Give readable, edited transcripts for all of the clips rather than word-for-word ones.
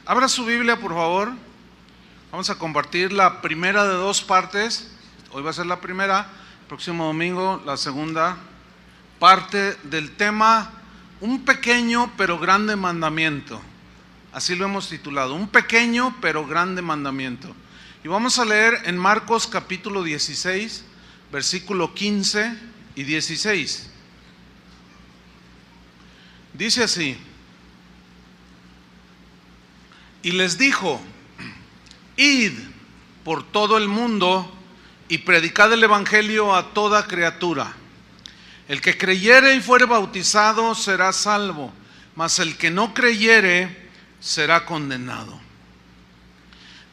Abra su Biblia, por favor. Vamos a compartir la primera de dos partes. Hoy va a ser la primera, el próximo domingo la segunda parte del tema, un pequeño pero grande mandamiento. Así lo hemos titulado, un pequeño pero grande mandamiento. Y vamos a leer en Marcos capítulo 16, versículo 15 y 16. Dice así: y les dijo: id por todo el mundo y predicad el evangelio a toda criatura. El que creyere y fuere bautizado será salvo, mas el que no creyere será condenado.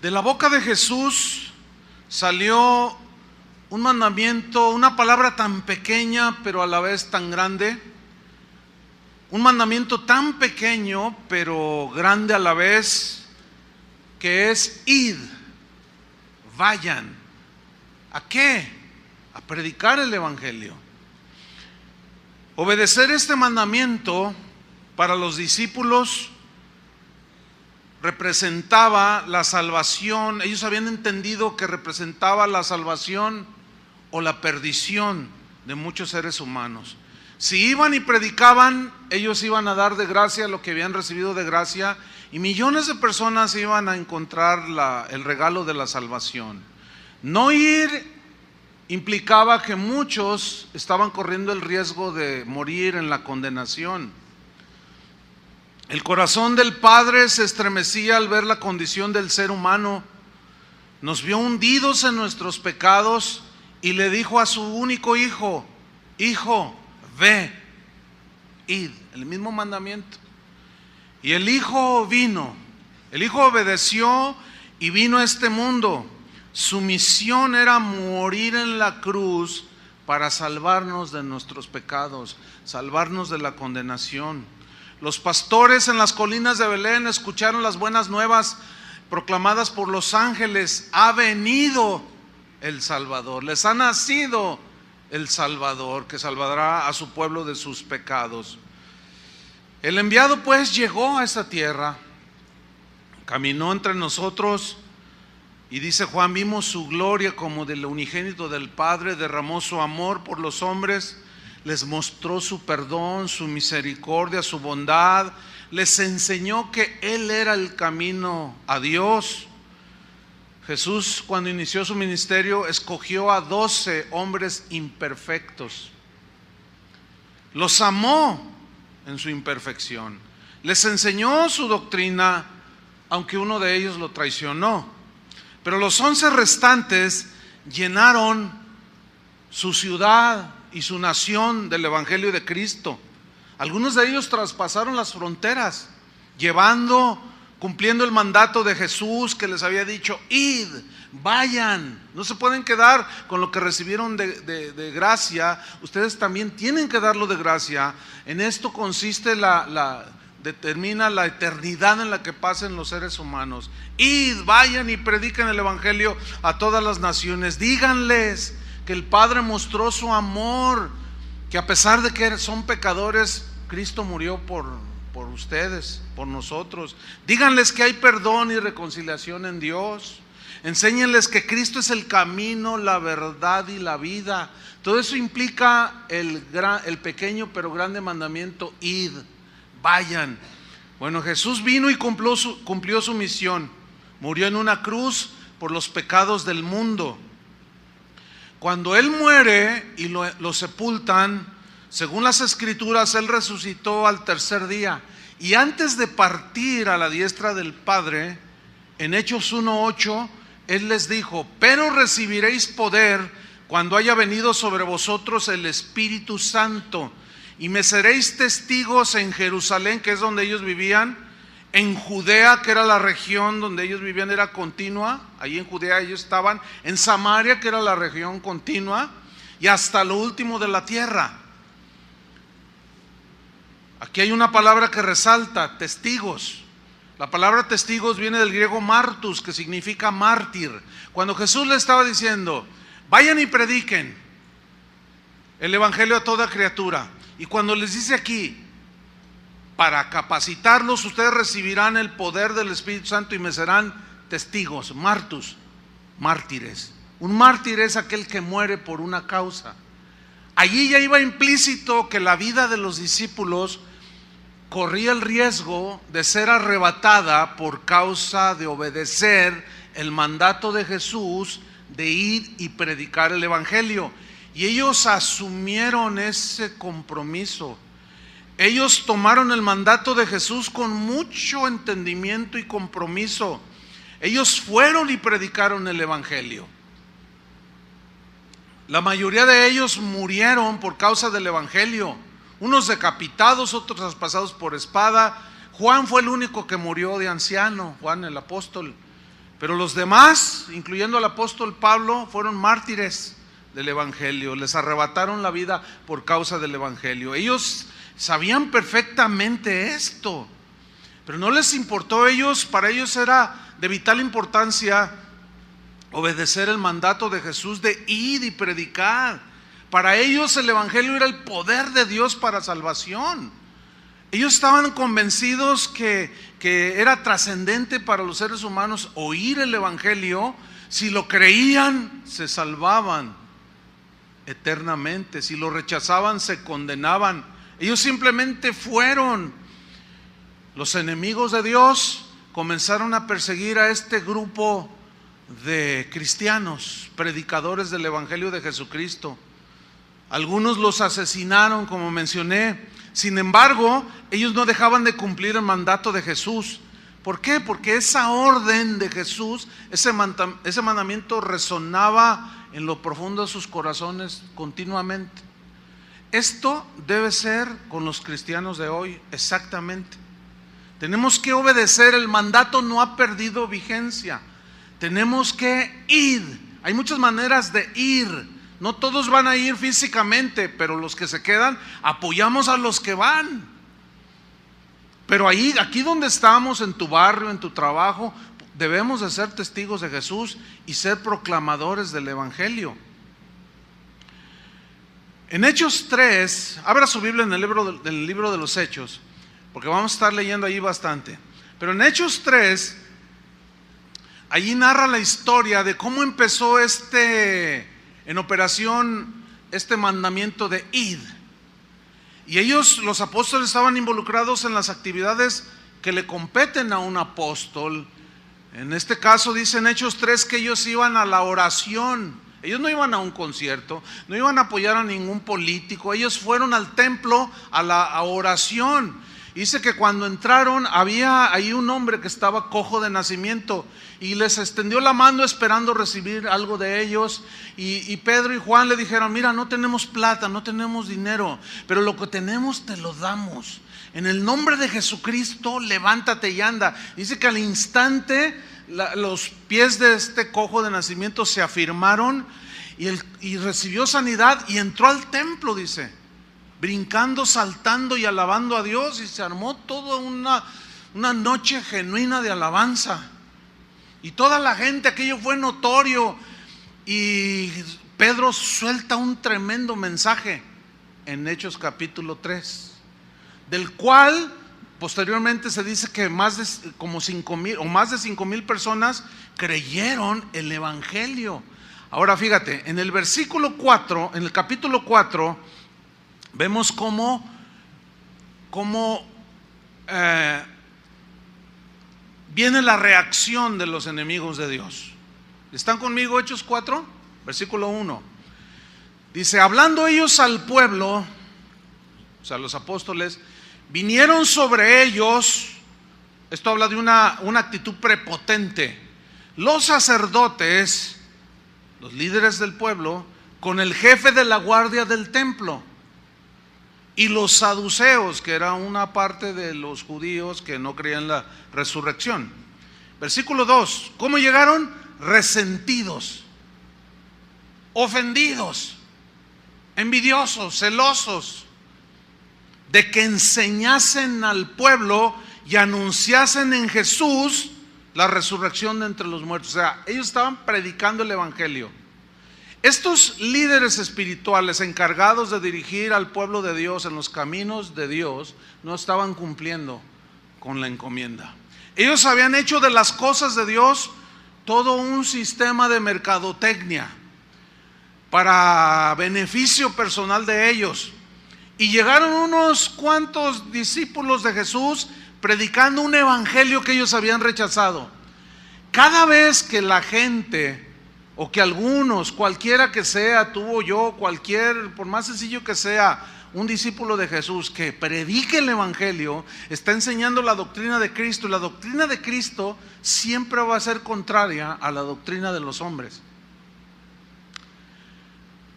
De la boca de Jesús salió un mandamiento, una palabra tan pequeña pero a la vez tan grande. Un mandamiento tan pequeño pero grande a la vez, que es id, vayan. ¿A qué? A predicar el evangelio. Obedecer este mandamiento para los discípulos representaba la salvación. Ellos habían entendido que representaba la salvación o la perdición de muchos seres humanos. Si iban y predicaban, ellos iban a dar de gracia lo que habían recibido de gracia, y millones de personas iban a encontrar el regalo de la salvación. No ir implicaba que muchos estaban corriendo el riesgo de morir en la condenación. El corazón del Padre se estremecía al ver la condición del ser humano. Nos vio hundidos en nuestros pecados y le dijo a su único hijo: hijo, ve, id, el mismo mandamiento. Y el Hijo vino, el Hijo obedeció y vino a este mundo. Su misión era morir en la cruz para salvarnos de nuestros pecados, salvarnos de la condenación. Los pastores en las colinas de Belén escucharon las buenas nuevas proclamadas por los ángeles: ha venido el Salvador, les ha nacido el Salvador, que salvará a su pueblo de sus pecados. El enviado pues llegó a esta tierra, caminó entre nosotros, y dice Juan: vimos su gloria como del unigénito del Padre, derramó su amor por los hombres, les mostró su perdón, su misericordia, su bondad, les enseñó que Él era el camino a Dios. Jesús, cuando inició su ministerio, escogió a 12 hombres imperfectos. Los amó en su imperfección. Les enseñó su doctrina, aunque uno de ellos lo traicionó. Pero los 11 restantes llenaron su ciudad y su nación del evangelio de Cristo. Algunos de ellos traspasaron las fronteras, cumpliendo el mandato de Jesús, que les había dicho: id, vayan, no se pueden quedar con lo que recibieron de gracia, ustedes también tienen que darlo de gracia. En esto consiste determina la eternidad en la que pasen los seres humanos. Id, vayan y prediquen el evangelio a todas las naciones. Díganles que el Padre mostró su amor, que a pesar de que son pecadores, Cristo murió por ustedes, por nosotros. Díganles que hay perdón y reconciliación en Dios. Enséñenles que Cristo es el camino, la verdad y la vida. Todo eso implica el pequeño pero grande mandamiento: id, vayan. Bueno, Jesús vino y cumplió su misión. Murió en una cruz por los pecados del mundo. Cuando Él muere y lo sepultan, según las Escrituras, Él resucitó al tercer día. Y antes de partir a la diestra del Padre, en Hechos 1:8, Él les dijo: pero recibiréis poder cuando haya venido sobre vosotros el Espíritu Santo, y me seréis testigos en Jerusalén, que es donde ellos vivían, en Judea, que era la región donde ellos vivían, era continua, ahí en Judea ellos estaban, en Samaria, que era la región continua, y hasta lo último de la tierra. Aquí hay una palabra que resalta: testigos. La palabra testigos viene del griego martus, que significa mártir. Cuando Jesús le estaba diciendo: vayan y prediquen el evangelio a toda criatura, y cuando les dice aquí: para capacitarlos: ustedes recibirán el poder del Espíritu Santo y me serán testigos, mártires. Un mártir es aquel que muere por una causa. Allí ya iba implícito que la vida de los discípulos corría el riesgo de ser arrebatada por causa de obedecer el mandato de Jesús de ir y predicar el evangelio. Y ellos asumieron ese compromiso. Ellos tomaron el mandato de Jesús con mucho entendimiento y compromiso. Ellos fueron y predicaron el evangelio. La mayoría de ellos murieron por causa del evangelio, unos decapitados, otros traspasados por espada. Juan fue el único que murió de anciano, Juan el apóstol, pero los demás, incluyendo al apóstol Pablo, fueron mártires del evangelio. Les arrebataron la vida por causa del evangelio. Ellos sabían perfectamente esto, pero no les importó. Para ellos era de vital importancia obedecer el mandato de Jesús de ir y predicar. Para ellos el evangelio era el poder de Dios para salvación. Ellos estaban convencidos que era trascendente para los seres humanos oír el evangelio. Si lo creían, se salvaban eternamente. Si lo rechazaban, se condenaban. Ellos simplemente fueron. Los enemigos de Dios comenzaron a perseguir a este grupo de cristianos, predicadores del evangelio de Jesucristo. Algunos los asesinaron, como mencioné. Sin embargo, ellos no dejaban de cumplir el mandato de Jesús. ¿Por qué? Porque esa orden de Jesús, ese mandamiento resonaba en lo profundo de sus corazones continuamente. Esto debe ser con los cristianos de hoy exactamente. Tenemos que obedecer. El mandato no ha perdido vigencia. Tenemos que ir. Hay muchas maneras de ir. No todos van a ir físicamente, pero los que se quedan, apoyamos a los que van. Pero aquí donde estamos, en tu barrio, en tu trabajo, debemos de ser testigos de Jesús y ser proclamadores del evangelio. En Hechos 3, abra su Biblia en el libro de los Hechos, porque vamos a estar leyendo ahí bastante. Pero en Hechos 3, allí narra la historia de cómo empezó en operación este mandamiento de id. Y ellos, los apóstoles, estaban involucrados en las actividades que le competen a un apóstol. En este caso dice en Hechos 3 que ellos iban a la oración. Ellos no iban a un concierto, no iban a apoyar a ningún político. Ellos fueron al templo a la oración. Dice que cuando entraron había ahí un hombre que estaba cojo de nacimiento y les extendió la mano esperando recibir algo de ellos. Y Pedro y Juan le dijeron: mira, no tenemos plata, no tenemos dinero, pero lo que tenemos te lo damos. En el nombre de Jesucristo, levántate y anda. Dice que al instante los pies de este cojo de nacimiento se afirmaron y recibió sanidad y entró al templo, dice, brincando, saltando y alabando a Dios, y se armó toda una noche genuina de alabanza. Y toda la gente, aquello fue notorio. Y Pedro suelta un tremendo mensaje en Hechos capítulo 3, del cual posteriormente se dice que más de 5,000 personas creyeron el evangelio. Ahora fíjate, en el versículo 4, en el capítulo 4, vemos cómo viene la reacción de los enemigos de Dios. ¿Están conmigo? Hechos 4, versículo 1. Dice: hablando ellos al pueblo, o sea, los apóstoles, vinieron sobre ellos. Esto habla de una actitud prepotente. Los sacerdotes, los líderes del pueblo, con el jefe de la guardia del templo, y los saduceos, que era una parte de los judíos que no creían en la resurrección. Versículo 2. ¿Cómo llegaron? Resentidos, ofendidos, envidiosos, celosos, de que enseñasen al pueblo y anunciasen en Jesús la resurrección de entre los muertos. O sea, ellos estaban predicando el evangelio. Estos líderes espirituales encargados de dirigir al pueblo de Dios en los caminos de Dios no estaban cumpliendo con la encomienda. Ellos habían hecho de las cosas de Dios todo un sistema de mercadotecnia para beneficio personal de ellos. Y llegaron unos cuantos discípulos de Jesús predicando un evangelio que ellos habían rechazado. Cada vez que la gente, o que algunos, cualquiera que sea, tú o yo, cualquier, por más sencillo que sea, un discípulo de Jesús que predique el evangelio, está enseñando la doctrina de Cristo, y la doctrina de Cristo siempre va a ser contraria a la doctrina de los hombres.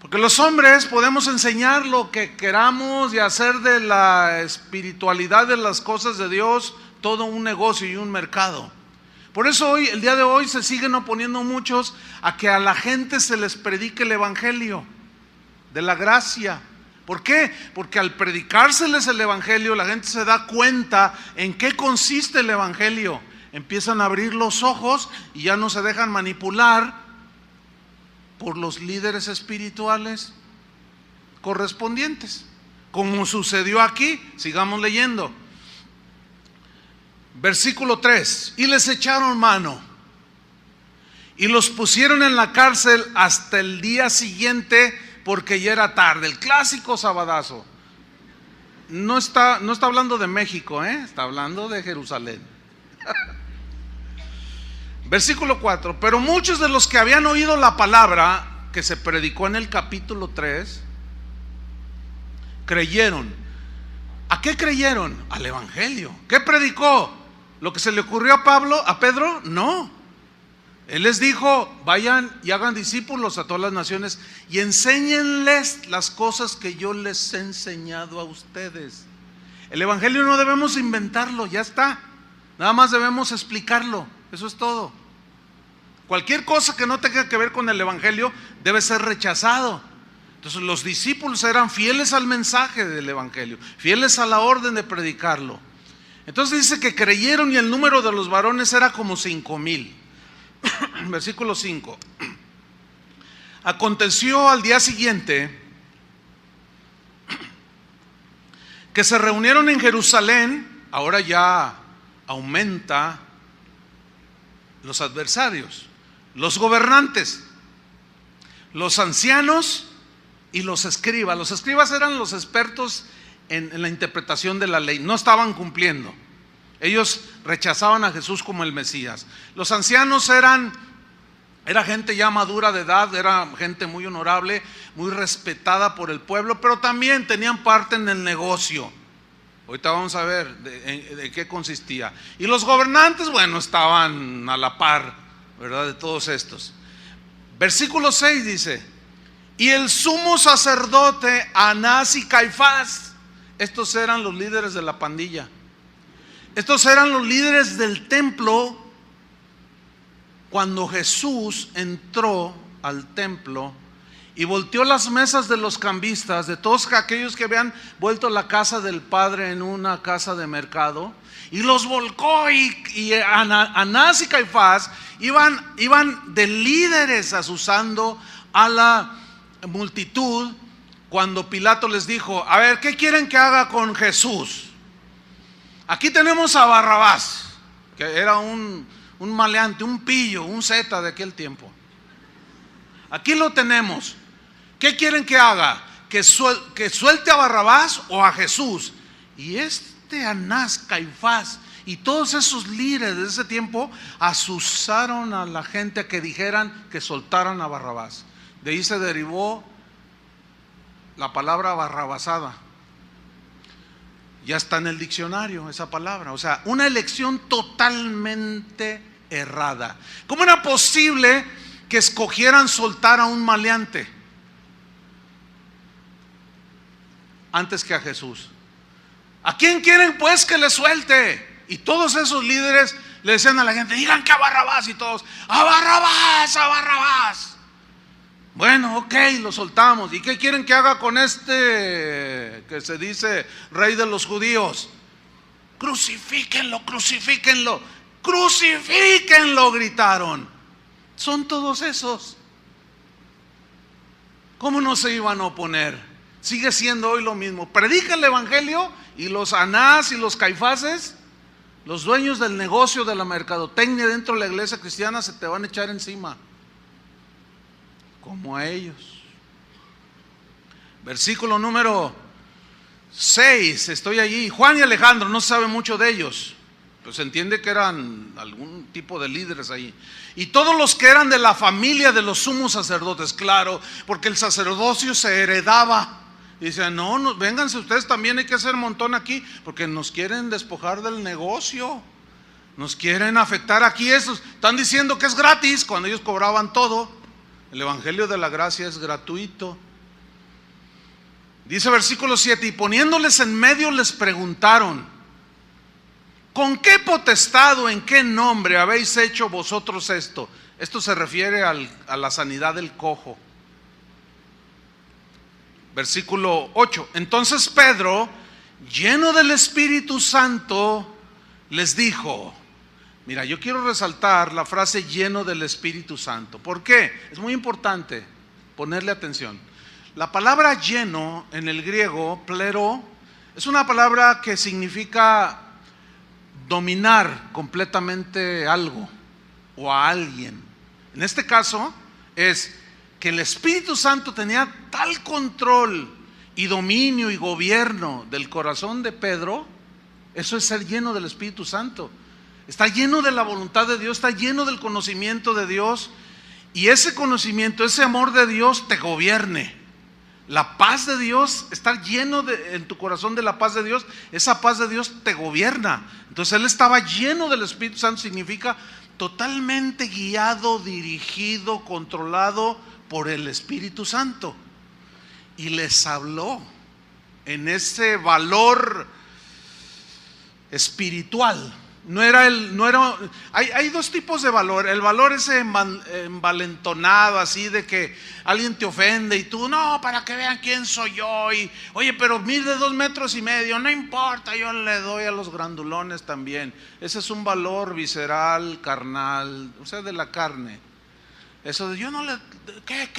Porque los hombres podemos enseñar lo que queramos y hacer de la espiritualidad de las cosas de Dios todo un negocio y un mercado. Por eso hoy, el día de hoy, se siguen oponiendo muchos a que a la gente se les predique el evangelio de la gracia. ¿Por qué? Porque al predicárseles el evangelio, la gente se da cuenta en qué consiste el evangelio. Empiezan a abrir los ojos y ya no se dejan manipular por los líderes espirituales correspondientes, como sucedió aquí. Sigamos leyendo. Versículo 3: y les echaron mano y los pusieron en la cárcel hasta el día siguiente, porque ya era tarde. El clásico sabadazo. No está hablando de México, está hablando de Jerusalén. Versículo 4: pero muchos de los que habían oído la palabra que se predicó en el capítulo 3 creyeron. ¿A qué creyeron? Al evangelio. ¿Qué predicó? ¿Lo que se le ocurrió a Pedro? No. Él les dijo: vayan y hagan discípulos a todas las naciones y enséñenles las cosas que yo les he enseñado a ustedes. El evangelio no debemos inventarlo, ya está. Nada más debemos explicarlo. Eso es todo. Cualquier cosa que no tenga que ver con el evangelio debe ser rechazado. Entonces los discípulos eran fieles al mensaje del evangelio, fieles a la orden de predicarlo. Entonces dice que creyeron y el número de los varones era como 5,000. Versículo 5: aconteció al día siguiente que se reunieron en Jerusalén. Ahora ya aumenta los adversarios, los gobernantes, los ancianos y los escribas. Los escribas eran los expertos en la interpretación de la ley. No estaban cumpliendo. Ellos rechazaban a Jesús como el Mesías. Los ancianos era gente ya madura de edad, era gente muy honorable, muy respetada por el pueblo, pero también tenían parte en el negocio. Ahorita vamos a ver de qué consistía. Y los gobernantes, bueno, estaban a la par, ¿verdad?, de todos estos. Versículo 6 dice: y el sumo sacerdote Anás y Caifás. Estos eran los líderes de la pandilla. Estos eran los líderes del templo cuando Jesús entró al templo y volteó las mesas de los cambistas, de todos aquellos que habían vuelto la casa del Padre en una casa de mercado, y los volcó. Y Anás y Caifás iban de líderes azuzando a la multitud cuando Pilato les dijo: a ver, ¿qué quieren que haga con Jesús? Aquí tenemos a Barrabás, que era un maleante, un pillo, un zeta de aquel tiempo. Aquí lo tenemos. ¿Qué quieren que haga? ¿Que suelte a Barrabás o a Jesús? Y Anás, Caifás y todos esos líderes de ese tiempo asusaron a la gente a que dijeran que soltaran a Barrabás. De ahí se derivó la palabra barrabasada. Ya está en el diccionario esa palabra. O sea, una elección totalmente errada. ¿Cómo era posible que escogieran soltar a un maleante antes que a Jesús? ¿A quién quieren pues que le suelte? Y todos esos líderes le decían a la gente: digan que a Barrabás. Y todos: a Barrabás, a Barrabás. Bueno, ok, lo soltamos. ¿Y qué quieren que haga con que se dice rey de los judíos? Crucifíquenlo, crucifíquenlo, crucifíquenlo, gritaron. Son todos esos. ¿Cómo no se iban a oponer? Sigue siendo hoy lo mismo. Predica el evangelio y los Anás y los Caifases, los dueños del negocio de la mercadotecnia dentro de la iglesia cristiana, se te van a echar encima, como a ellos. Versículo número 6, estoy allí. Juan y Alejandro, no se sabe mucho de ellos, pues se entiende que eran algún tipo de líderes ahí. Y todos los que eran de la familia de los sumos sacerdotes, claro, porque el sacerdocio se heredaba. Y dicen, no, vénganse ustedes también, hay que hacer un montón aquí, porque nos quieren despojar del negocio, nos quieren afectar aquí. Esos están diciendo que es gratis cuando ellos cobraban todo. El evangelio de la gracia es gratuito. Dice versículo 7, y poniéndoles en medio les preguntaron, ¿con qué potestad o en qué nombre habéis hecho vosotros esto? Esto se refiere a la sanidad del cojo. Versículo 8, entonces Pedro, lleno del Espíritu Santo, les dijo, mira, yo quiero resaltar la frase lleno del Espíritu Santo. ¿Por qué? Es muy importante ponerle atención. La palabra lleno en el griego, plero, es una palabra que significa dominar completamente algo o a alguien. En este caso es que el Espíritu Santo tenía tal control y dominio y gobierno del corazón de Pedro. Eso es ser lleno del Espíritu Santo. Está lleno de la voluntad de Dios, está lleno del conocimiento de Dios, y ese conocimiento, ese amor de Dios te gobierne. La paz de Dios, estar lleno en tu corazón de la paz de Dios, esa paz de Dios te gobierna. Entonces él estaba lleno del Espíritu Santo, significa totalmente guiado, dirigido, controlado por el Espíritu Santo. Y les habló en ese valor espiritual. Hay dos tipos de valor. El valor ese envalentonado, así de que alguien te ofende y tú, no, para que vean quién soy yo. Y, oye, pero mide 2,5 metros, no importa, yo le doy a los grandulones también. Ese es un valor visceral, carnal, o sea, de la carne. Eso de yo no le, ¿qué?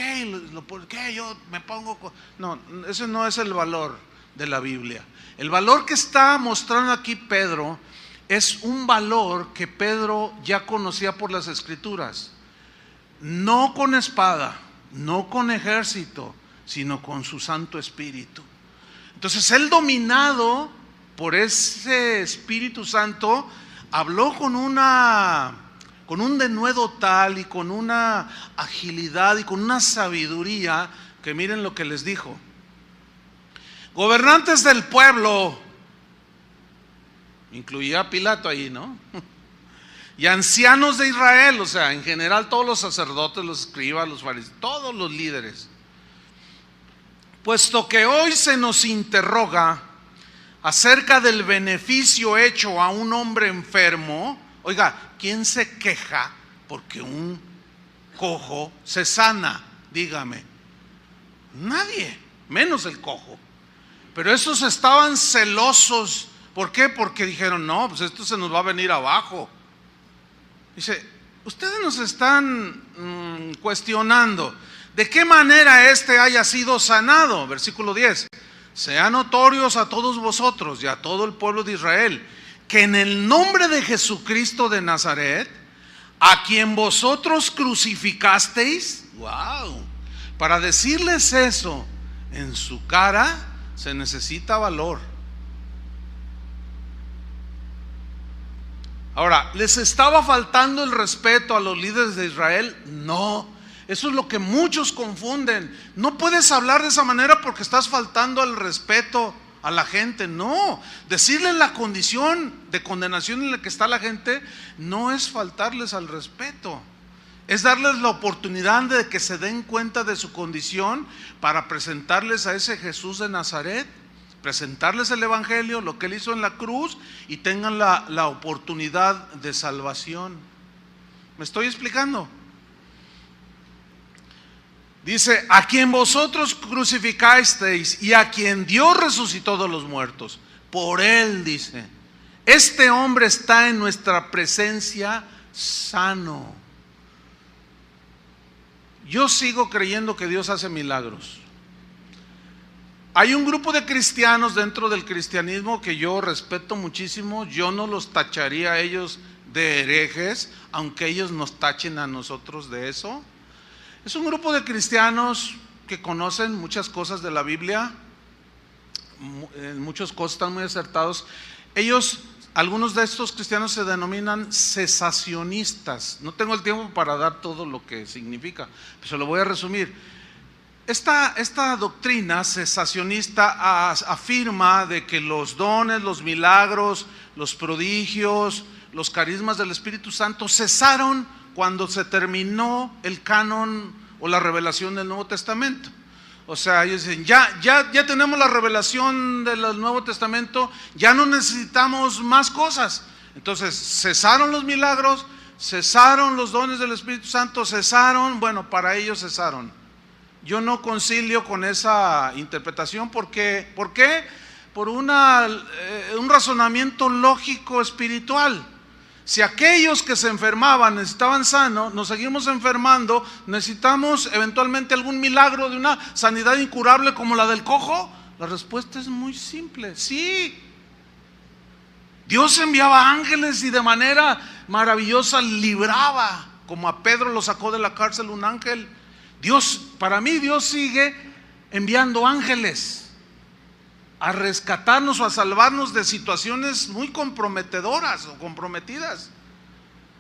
Yo me pongo. No, ese no es el valor de la Biblia. El valor que está mostrando aquí Pedro es un valor que Pedro ya conocía por las Escrituras. No con espada, no con ejército, sino con su Santo Espíritu. Entonces él, dominado por ese Espíritu Santo, habló con un denuedo tal y con una agilidad y con una sabiduría que miren lo que les dijo. Gobernantes del pueblo, incluía a Pilato ahí, ¿no? Y ancianos de Israel, o sea, en general todos los sacerdotes, los escribas, los fariseos, todos los líderes. Puesto que hoy se nos interroga acerca del beneficio hecho a un hombre enfermo. Oiga, ¿quién se queja porque un cojo se sana? Dígame. Nadie, menos el cojo. Pero esos estaban celosos. ¿Por qué? Porque dijeron, no, pues esto se nos va a venir abajo. Dice, ustedes nos están cuestionando de qué manera haya sido sanado. Versículo 10. Sean notorios a todos vosotros y a todo el pueblo de Israel, que en el nombre de Jesucristo de Nazaret, a quien vosotros crucificasteis, wow, para decirles eso en su cara se necesita valor. Ahora, ¿les estaba faltando el respeto a los líderes de Israel? No, eso es lo que muchos confunden. No puedes hablar de esa manera porque estás faltando al respeto a la gente. No, decirle la condición de condenación en la que está la gente no es faltarles al respeto, es darles la oportunidad de que se den cuenta de su condición para presentarles a ese Jesús de Nazaret, presentarles el evangelio, lo que él hizo en la cruz, y tengan la oportunidad de salvación. ¿Me estoy explicando? Dice, a quien vosotros crucificasteis y a quien Dios resucitó de los muertos. Por él, dice, este hombre está en nuestra presencia sano. Yo sigo creyendo que Dios hace milagros. Hay un grupo de cristianos dentro del cristianismo que yo respeto muchísimo. Yo no los tacharía a ellos de herejes, aunque ellos nos tachen a nosotros de eso. Es un grupo de cristianos que conocen muchas cosas de la Biblia, en muchas cosas están muy acertados. Algunos de estos cristianos se denominan cesacionistas. No tengo el tiempo para dar todo lo que significa, pero se lo voy a resumir. Esta doctrina cesacionista afirma de que los dones, los milagros, los prodigios, los carismas del Espíritu Santo cesaron cuando se terminó el canon o la revelación del Nuevo Testamento. O sea, ellos dicen, ya tenemos la revelación del Nuevo Testamento, ya no necesitamos más cosas. Entonces, cesaron los milagros, cesaron los dones del Espíritu Santo, para ellos cesaron. Yo no concilio con esa interpretación. ¿Por qué? Por un razonamiento lógico espiritual. Si aquellos que se enfermaban necesitaban sano, nos seguimos enfermando, necesitamos eventualmente algún milagro de una sanidad incurable como la del cojo. La respuesta es muy simple, sí. Dios enviaba ángeles y de manera maravillosa libraba, como a Pedro lo sacó de la cárcel un ángel. Para mí Dios sigue enviando ángeles a rescatarnos o a salvarnos de situaciones muy comprometedoras o comprometidas.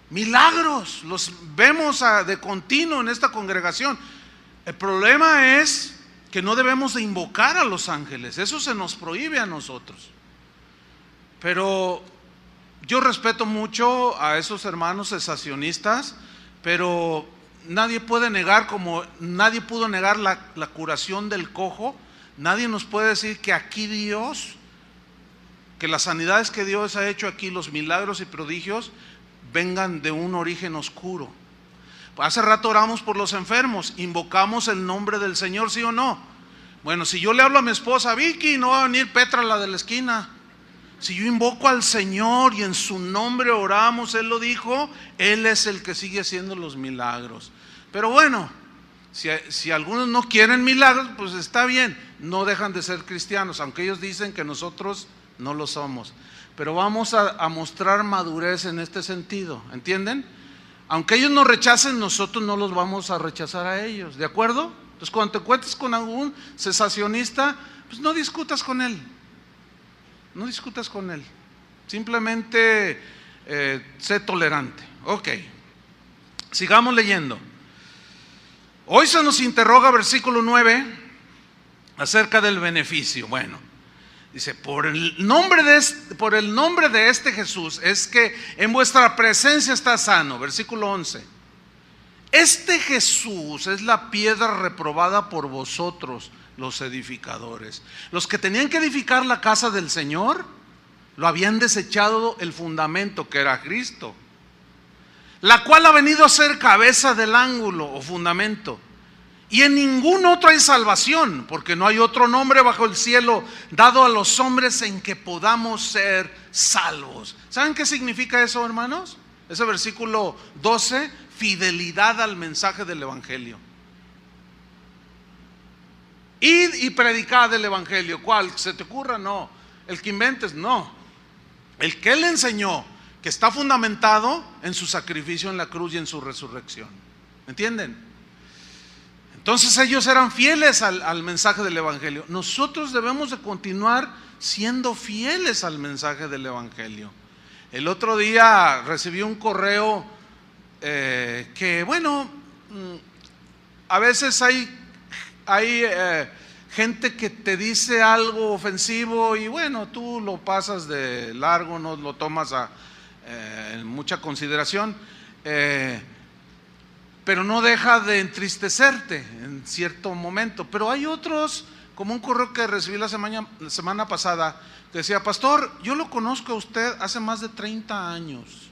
Milagros los vemos de continuo en esta congregación. El problema es que no debemos de invocar a los ángeles, eso se nos prohíbe a nosotros. Pero yo respeto mucho a esos hermanos cesacionistas, pero nadie puede negar, como nadie pudo negar la curación del cojo. Nadie nos puede decir que aquí Dios, que las sanidades que Dios ha hecho aquí, los milagros y prodigios, vengan de un origen oscuro. Hace rato oramos por los enfermos, invocamos el nombre del Señor, ¿sí o no? Bueno, si yo le hablo a mi esposa, Vicky, no va a venir Petra, la de la esquina. Si yo invoco al Señor y en su nombre oramos, Él lo dijo, Él es el que sigue haciendo los milagros. Pero bueno, si algunos no quieren milagros, pues está bien, no dejan de ser cristianos, aunque ellos dicen que nosotros no lo somos. Pero vamos a mostrar madurez en este sentido, ¿entienden? Aunque ellos nos rechacen, nosotros no los vamos a rechazar a ellos, ¿de acuerdo? Entonces cuando te encuentres con algún cesacionista, pues no discutas con él, no discutas con él, simplemente sé tolerante. Ok, sigamos leyendo. Hoy se nos interroga, versículo 9, acerca del beneficio. Bueno, dice, por el nombre de este Jesús es que en vuestra presencia está sano. Versículo 11. Este Jesús es la piedra reprobada por vosotros, los edificadores. Los que tenían que edificar la casa del Señor, lo habían desechado el fundamento, que era Cristo, la cual ha venido a ser cabeza del ángulo o fundamento. Y en ningún otro hay salvación, porque no hay otro nombre bajo el cielo dado a los hombres en que podamos ser salvos. ¿Saben qué significa eso, hermanos? Ese versículo 12, fidelidad al mensaje del evangelio. Id y predicad el evangelio. ¿Cuál? ¿Se te ocurra? No. El que inventes, no. El que Él enseñó, que está fundamentado en su sacrificio en la cruz y en su resurrección. ¿Entienden? Entonces ellos eran fieles al mensaje del evangelio. Nosotros debemos de continuar siendo fieles al mensaje del evangelio. El otro día recibí un correo que, bueno, a veces hay gente que te algo ofensivo y bueno, tú lo pasas de largo, no lo tomas en mucha consideración, pero no deja de entristecerte en cierto momento. Pero hay otros, como un correo que recibí la semana pasada, que decía: pastor, yo lo conozco a usted hace más de 30 años.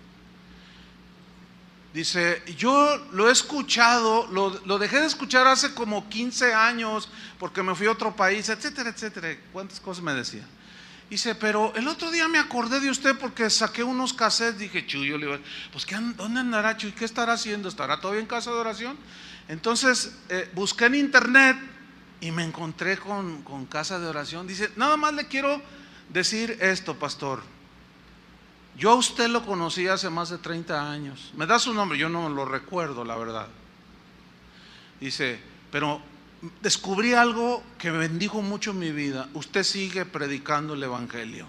Dice, yo lo he escuchado, lo dejé de escuchar hace como 15 años porque me fui a otro país, etcétera, etcétera. ¿Cuántas cosas me decía? Dice, pero el otro día me acordé de usted porque saqué unos cassettes. Dije, Chuy, yo le digo, pues ¿dónde andará Chuy? ¿Qué estará haciendo? ¿Estará todavía en casa de oración? Entonces busqué en internet y me encontré con casa de oración. Dice, nada más le quiero decir esto, pastor. Yo a usted lo conocí hace más de 30 años. Me da su nombre, yo no lo recuerdo, la verdad. Dice, pero descubrí algo que me bendijo mucho en mi vida. Usted sigue predicando el evangelio,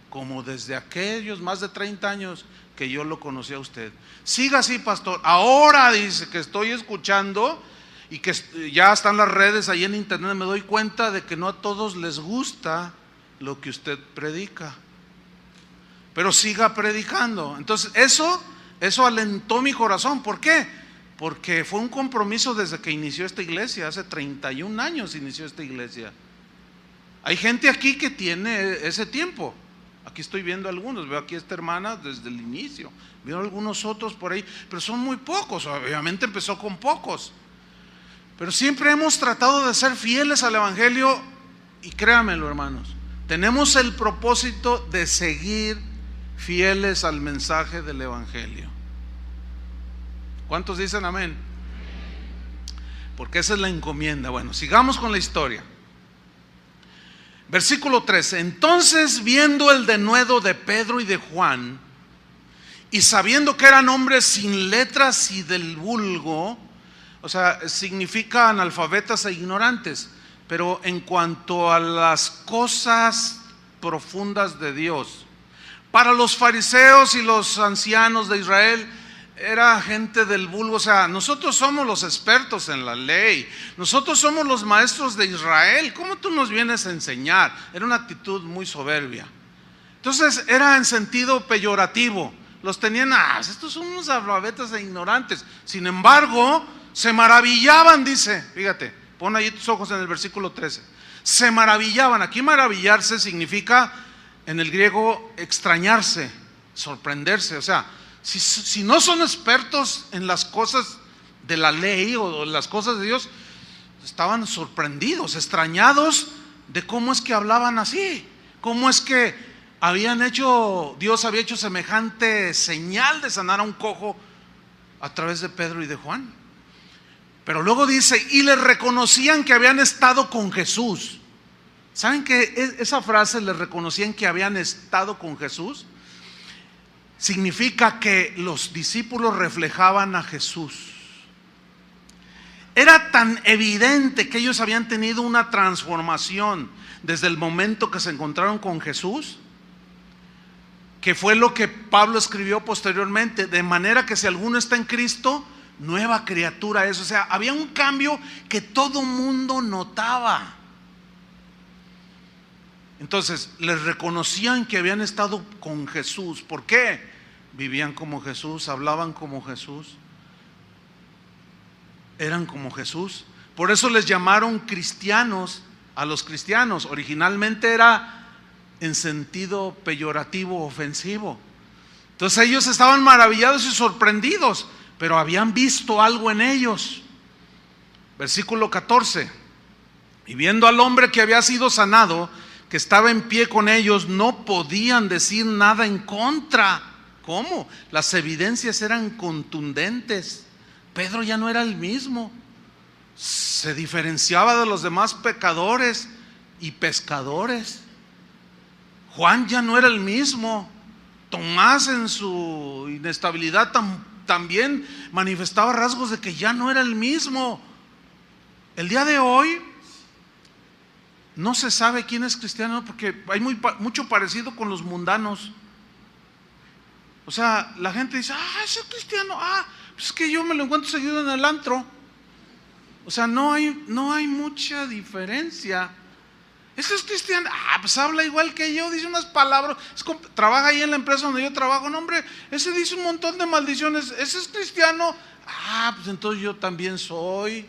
como desde aquellos más de 30 años que yo lo conocí a usted. Siga así, pastor. Ahora dice que estoy escuchando y que ya están las redes ahí en internet, me doy cuenta de que no a todos les gusta lo que usted predica, pero siga predicando. Entonces eso alentó mi corazón. ¿Por qué? Porque fue un compromiso desde que inició esta iglesia. Hace 31 años inició esta iglesia. Hay gente aquí que tiene ese tiempo. Aquí estoy viendo algunos, veo aquí a esta hermana desde el inicio, veo algunos otros por ahí, pero son muy pocos. Obviamente empezó con pocos, pero siempre hemos tratado de ser fieles al evangelio. Y créanmelo, hermanos, tenemos el propósito de seguir fieles al mensaje del evangelio. ¿Cuántos dicen amén? Porque esa es la encomienda. Bueno, sigamos con la historia. Versículo 13. Entonces, viendo el denuedo de Pedro y de Juan, y sabiendo que eran hombres sin letras y del vulgo, o sea, significa analfabetas e ignorantes, pero en cuanto a las cosas profundas de Dios, para los fariseos y los ancianos de Israel, era gente del vulgo. O sea, nosotros somos los expertos en la ley, nosotros somos los maestros de Israel. ¿Cómo tú nos vienes a enseñar? Era una actitud muy soberbia. Entonces era en sentido peyorativo. Los tenían, estos son unos analfabetas e ignorantes. Sin embargo, se maravillaban, dice, fíjate, pon ahí tus ojos en el versículo 13. Se maravillaban. Aquí maravillarse significa en el griego extrañarse, sorprenderse. O sea, si no son expertos en las cosas de la ley o las cosas de Dios, estaban sorprendidos, extrañados de cómo es que hablaban así, cómo es que Dios había hecho semejante señal de sanar a un cojo a través de Pedro y de Juan. Pero luego dice, y les reconocían que habían estado con Jesús. ¿Saben que esa frase, les reconocían que habían estado con Jesús? Significa que los discípulos reflejaban a Jesús. Era tan evidente que ellos habían tenido una transformación desde el momento que se encontraron con Jesús, que fue lo que Pablo escribió posteriormente, de manera que si alguno está en Cristo, nueva criatura es. O sea, había un cambio que todo mundo notaba. Entonces, les reconocían que habían estado con Jesús. ¿Por qué? Vivían como Jesús, hablaban como Jesús, eran como Jesús. Por eso les llamaron cristianos a los cristianos. Originalmente era en sentido peyorativo, ofensivo. Entonces ellos estaban maravillados y sorprendidos, pero habían visto algo en ellos. Versículo 14. Y viendo al hombre que había sido sanado, que estaba en pie con ellos, no podían decir nada en contra. ¿Cómo? Las evidencias eran contundentes. Pedro ya no era el mismo, se diferenciaba de los demás pecadores y pescadores. Juan ya no era el mismo. Tomás, en su inestabilidad, también manifestaba rasgos de que ya no era el mismo. El día de hoy no se sabe quién es cristiano, porque hay mucho parecido con los mundanos. O sea, la gente dice, ese es cristiano, pues es que yo me lo encuentro seguido en el antro. O sea, no hay mucha diferencia. Ese es cristiano, pues habla igual que yo, dice unas palabras, trabaja ahí en la empresa donde yo trabajo. No, hombre, ese dice un montón de maldiciones. Ese es cristiano, pues entonces yo también soy.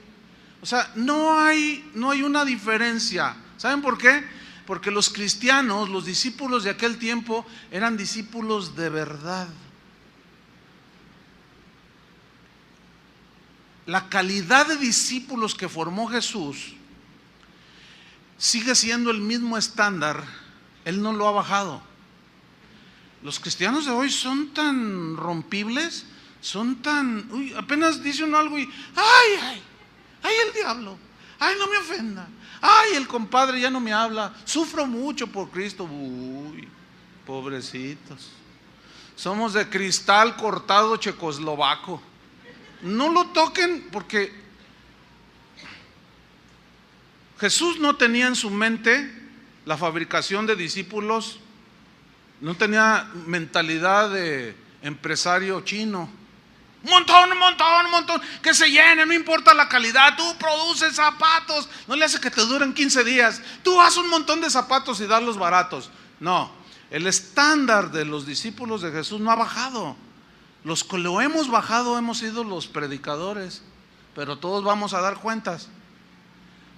O sea, no hay una diferencia. ¿Saben por qué? Porque los cristianos, los discípulos de aquel tiempo, eran discípulos de verdad. La calidad de discípulos que formó Jesús sigue siendo el mismo estándar. Él no lo ha bajado. Los cristianos de hoy son tan rompibles, Son tan, apenas dice uno algo y, ay, el diablo, ay, no me ofenda, ay, el compadre ya no me habla, sufro mucho por Cristo. Uy, pobrecitos, somos de cristal cortado checoslovaco. No lo toquen, porque Jesús no tenía en su mente la fabricación de discípulos, no tenía mentalidad de empresario chino. Un montón, que se llene, no importa la calidad, tú produces zapatos, no le hace que te duren 15 días, tú haz un montón de zapatos y darlos baratos. No, el estándar de los discípulos de Jesús no ha bajado. Los que lo hemos bajado hemos sido los predicadores, pero todos vamos a dar cuentas.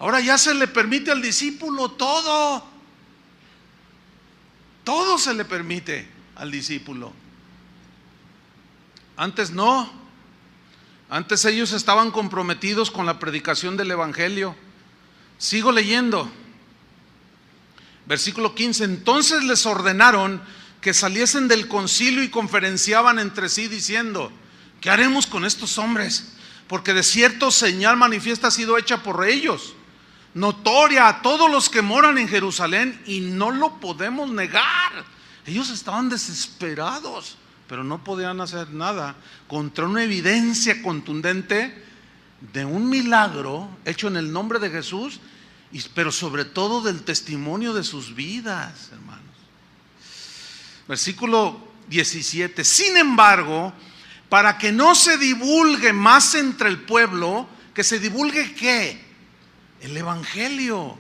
Ahora ya se le permite al discípulo todo se le permite al discípulo. Antes no, antes ellos estaban comprometidos con la predicación del evangelio. Sigo leyendo, versículo 15. Entonces les ordenaron que saliesen del concilio y conferenciaban entre sí diciendo: ¿qué haremos con estos hombres? Porque de cierto señal manifiesta ha sido hecha por ellos, notoria a todos los que moran en Jerusalén, y no lo podemos negar. Ellos estaban desesperados, pero no podían hacer nada contra una evidencia contundente de un milagro hecho en el nombre de Jesús, pero sobre todo del testimonio de sus vidas, hermanos. Versículo 17. Sin embargo, para que no se divulgue más entre el pueblo, que se divulgue ¿qué? El evangelio.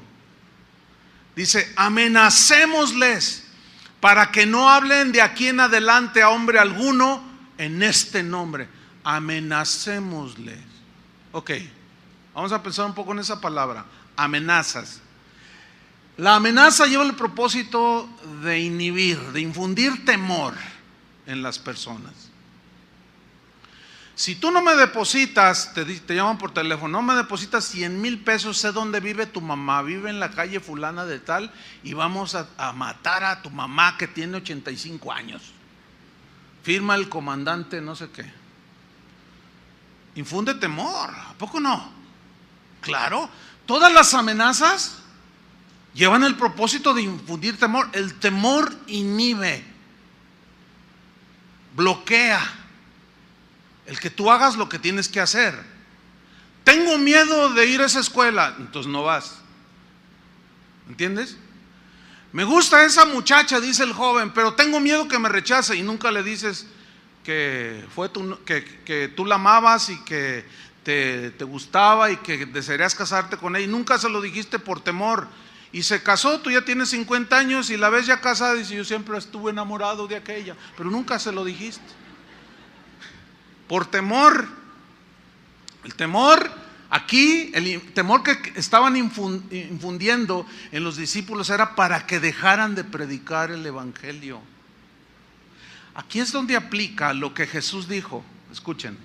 Dice: amenacémosles para que no hablen de aquí en adelante a hombre alguno en este nombre. Amenacémosles. Ok, vamos a pensar un poco en esa palabra, amenazas. La amenaza lleva el propósito de inhibir, de infundir temor en las personas. Si tú no me depositas, te llaman por teléfono, no me depositas 100,000 pesos, sé dónde vive tu mamá, vive en la calle fulana de tal, y vamos a matar a tu mamá que tiene 85 años. Firma el comandante no sé qué. Infunde temor, ¿a poco no? Claro, todas las amenazas llevan el propósito de infundir temor. El temor inhibe, bloquea el que tú hagas lo que tienes que hacer. Tengo miedo de ir a esa escuela, entonces no vas. ¿Entiendes? Me gusta esa muchacha, dice el joven, pero tengo miedo que me rechace, y nunca le dices que tú la amabas y que te gustaba y que desearías casarte con ella, y nunca se lo dijiste por temor. Y se casó, tú ya tienes 50 años y la ves ya casada y dice: yo siempre estuve enamorado de aquella, pero nunca se lo dijiste. Por temor. El temor aquí, el temor que estaban infundiendo en los discípulos era para que dejaran de predicar el evangelio. Aquí es donde aplica lo que Jesús dijo. Escuchen: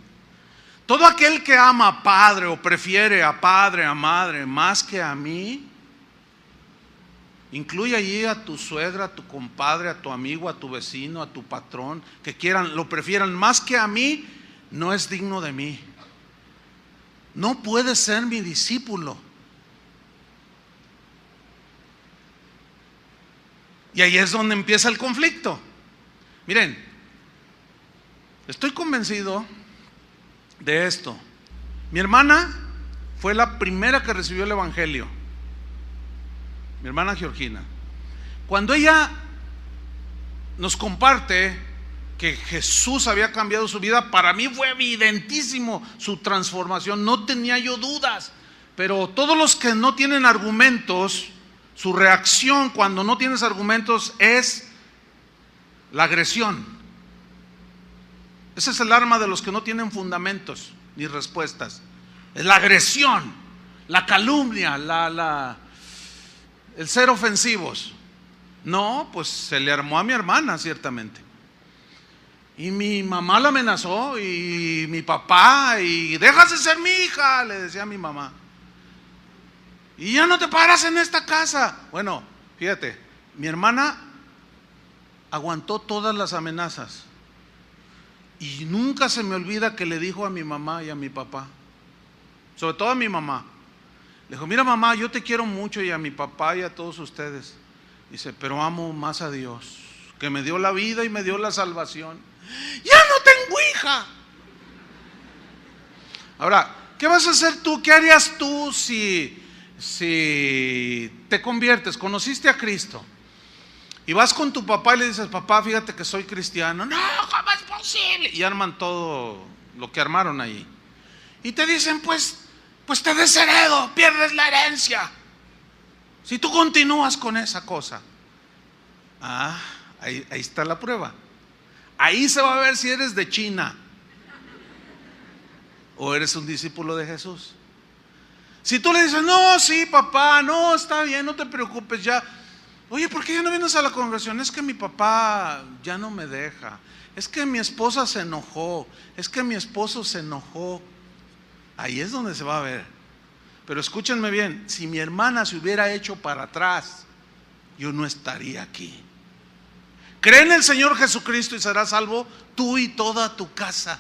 todo aquel que ama a padre o prefiere a padre, a madre más que a mí, incluye allí a tu suegra, a tu compadre, a tu amigo, a tu vecino, a tu patrón, que quieran, lo prefieran más que a mí, no es digno de mí. No puede ser mi discípulo. Y ahí es donde empieza el conflicto. Miren, estoy convencido de esto. Mi hermana fue la primera que recibió el evangelio, mi hermana Georgina. Cuando ella nos comparte que Jesús había cambiado su vida, para mí fue evidentísimo su transformación, no tenía yo dudas. Pero todos los que no tienen argumentos, su reacción cuando no tienes argumentos es la agresión. Ese es el arma de los que no tienen fundamentos ni respuestas. Es la agresión, la calumnia, el ser ofensivos. No, pues se le armó a mi hermana ciertamente. Y mi mamá la amenazó, y mi papá, y déjase de ser mi hija, le decía a mi mamá. Y ya no te paras en esta casa. Bueno, fíjate, mi hermana aguantó todas las amenazas. Y nunca se me olvida que le dijo a mi mamá y a mi papá, sobre todo a mi mamá, le dijo: mira mamá, yo te quiero mucho, y a mi papá y a todos ustedes. Dice: pero amo más a Dios, que me dio la vida y me dio la salvación. Ya no tengo hija. Ahora, ¿qué vas a hacer tú? ¿Qué harías tú si te conviertes, conociste a Cristo y vas con tu papá y le dices: papá, fíjate que soy cristiano? No, ¿cómo es posible? Y arman todo lo que armaron ahí. Y te dicen: pues te desheredo, pierdes la herencia si tú continúas con esa cosa. Ahí está la prueba. Ahí se va a ver si eres de China o eres un discípulo de Jesús. Si tú le dices: no, sí papá, no, está bien, no te preocupes ya. Oye, ¿por qué ya no vienes a la congregación? Es que mi papá ya no me deja, es que mi esposa se enojó, es que mi esposo se enojó. Ahí es donde se va a ver. Pero escúchenme bien, si mi hermana se hubiera hecho para atrás, yo no estaría aquí. Cree en el Señor Jesucristo y serás salvo tú y toda tu casa.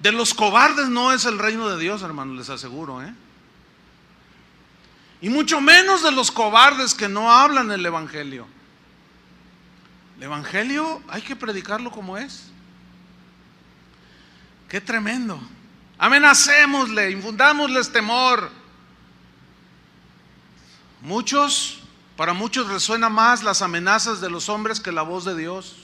De los cobardes no es el reino de Dios, hermanos, les aseguro, Y mucho menos de los cobardes que no hablan el evangelio. El evangelio hay que predicarlo como es. Qué tremendo. Amenacémosle, infundámosles temor. Para muchos resuena más las amenazas de los hombres que la voz de Dios.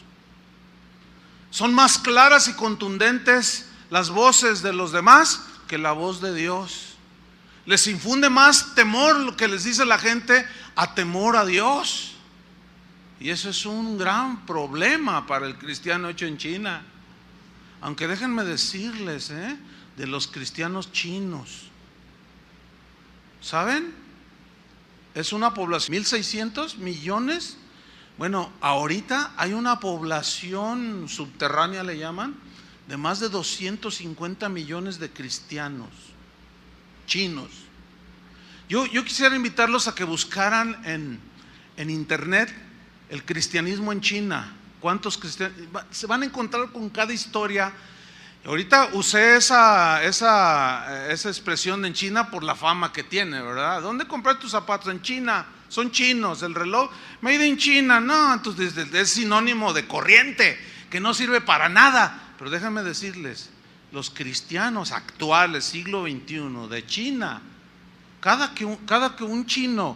Son más claras y contundentes las voces de los demás que la voz de Dios. Les infunde más temor lo que les dice la gente a temor a Dios. Y eso es un gran problema para el cristiano hecho en China. Aunque déjenme decirles, de los cristianos chinos, ¿saben? Es una población, 1.600 millones. Bueno, ahorita hay una población subterránea, le llaman, de más de 250 millones de cristianos chinos. Yo quisiera invitarlos a que buscaran en internet el cristianismo en China. ¿Cuántos cristianos? Se van a encontrar con cada historia. Ahorita usé esa expresión en China por la fama que tiene, ¿verdad? ¿Dónde comprar tus zapatos? En China. Son chinos. El reloj, made in China. No, entonces es sinónimo de corriente, que no sirve para nada. Pero déjenme decirles, los cristianos actuales, siglo XXI, de China, cada que un chino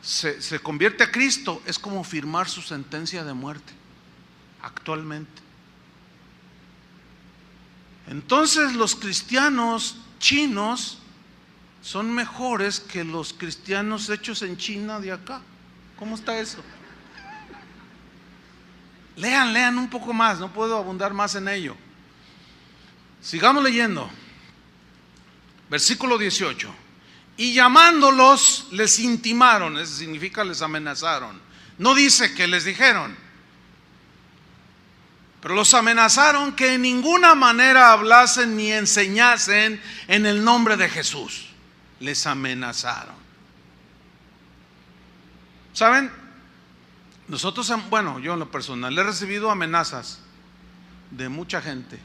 se convierte a Cristo, es como firmar su sentencia de muerte, actualmente. Entonces los cristianos chinos son mejores que los cristianos hechos en China de acá. ¿Cómo está eso? Lean un poco más, no puedo abundar más en ello. Sigamos leyendo. Versículo 18. Y llamándolos les intimaron, eso significa les amenazaron. No dice que les dijeron, pero los amenazaron que en ninguna manera hablasen ni enseñasen en el nombre de Jesús. Les amenazaron. ¿Saben? Nosotros, bueno, yo en lo personal he recibido amenazas de mucha gente,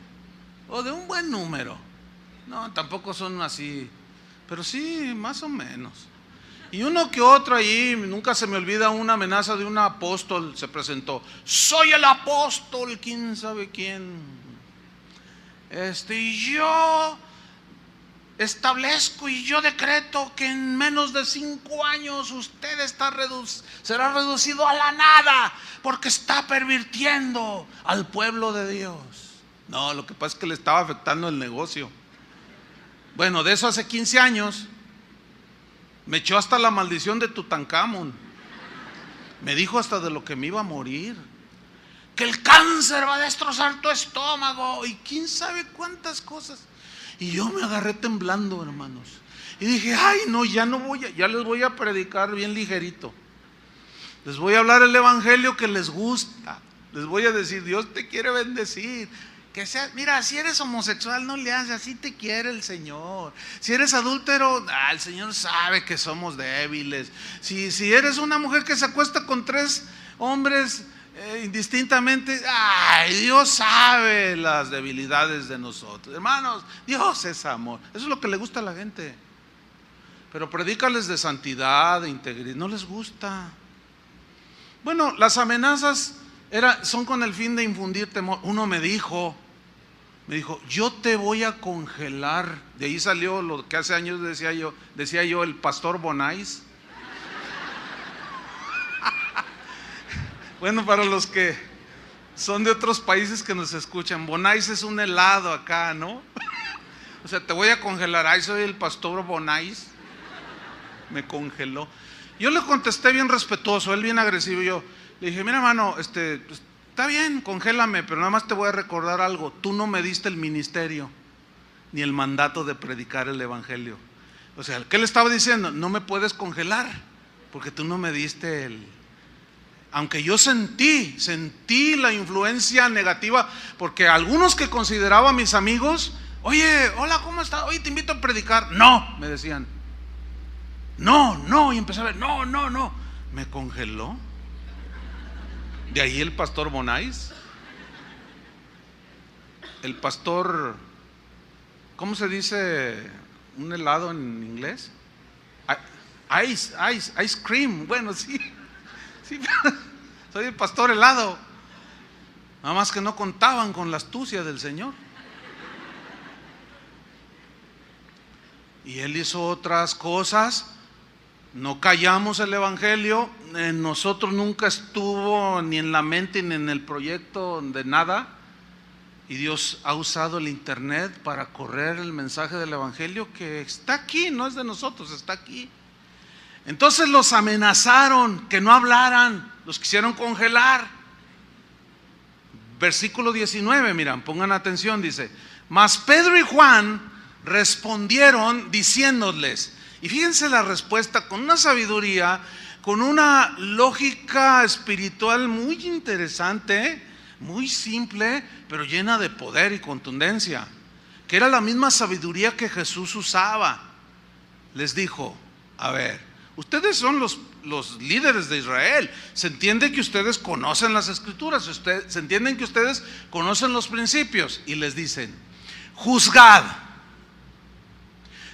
o de un buen número. No, tampoco son así, pero sí, más o menos. Y uno que otro allí, nunca se me olvida una amenaza de un apóstol, se presentó: soy el apóstol, quién sabe quién. Y yo establezco y yo decreto que en menos de 5 años usted será reducido a la nada, porque está pervirtiendo al pueblo de Dios. No, lo que pasa es que le estaba afectando el negocio. Bueno, de eso hace 15 años. Me echó hasta la maldición de Tutankamón. Me dijo hasta de lo que me iba a morir, que el cáncer va a destrozar tu estómago y quién sabe cuántas cosas. Y yo me agarré temblando, hermanos, y dije: ay no, ya les voy a predicar bien ligerito. Les voy a hablar el evangelio que les gusta. Les voy a decir: Dios te quiere bendecir. Mira, si eres homosexual no le haces, así te quiere el Señor. Si eres adúltero, el Señor sabe que somos débiles. Si eres una mujer que se acuesta con 3 hombres, indistintamente, ay, Dios sabe las debilidades de nosotros. Hermanos, Dios es amor. Eso es lo que le gusta a la gente. Pero predícales de santidad, de integridad, no les gusta. Bueno, las amenazas son con el fin de infundir temor. Uno me dijo, yo te voy a congelar. De ahí salió lo que hace años decía yo, el pastor Bonais. Bueno, para los que son de otros países que nos escuchan, Bonais es un helado acá, ¿no? O sea, te voy a congelar. Ay, soy el pastor Bonais. Me congeló. Yo le contesté bien respetuoso, él bien agresivo. Yo le dije, mira, hermano, está bien, congélame, pero nada más te voy a recordar algo. Tú no me diste el ministerio ni el mandato de predicar el evangelio. O sea, ¿qué le estaba diciendo? No me puedes congelar porque tú no me diste el... Aunque yo sentí la influencia negativa, porque algunos que consideraba mis amigos, oye, hola, ¿cómo estás? Oye, te invito a predicar. No, me decían. No, y empecé a ver, no. Me congeló. De ahí el pastor Bonais. El pastor, ¿cómo se dice un helado en inglés? Ice cream. Bueno, sí, soy el pastor helado. Nada más que no contaban con la astucia del Señor. Y él hizo otras cosas. No callamos el evangelio. En nosotros nunca estuvo ni en la mente ni en el proyecto de nada. Y Dios ha usado el internet para correr el mensaje del evangelio que está aquí, no es de nosotros, está aquí. Entonces los amenazaron que no hablaran, los quisieron congelar. Versículo 19, miran, pongan atención, dice: mas Pedro y Juan respondieron diciéndoles, y fíjense la respuesta con una sabiduría, con una lógica espiritual muy interesante, muy simple, pero llena de poder y contundencia, que era la misma sabiduría que Jesús usaba. Les dijo: a ver, ustedes son los líderes de Israel, se entiende que ustedes conocen las escrituras, se entienden que ustedes conocen los principios, y les dicen: juzgad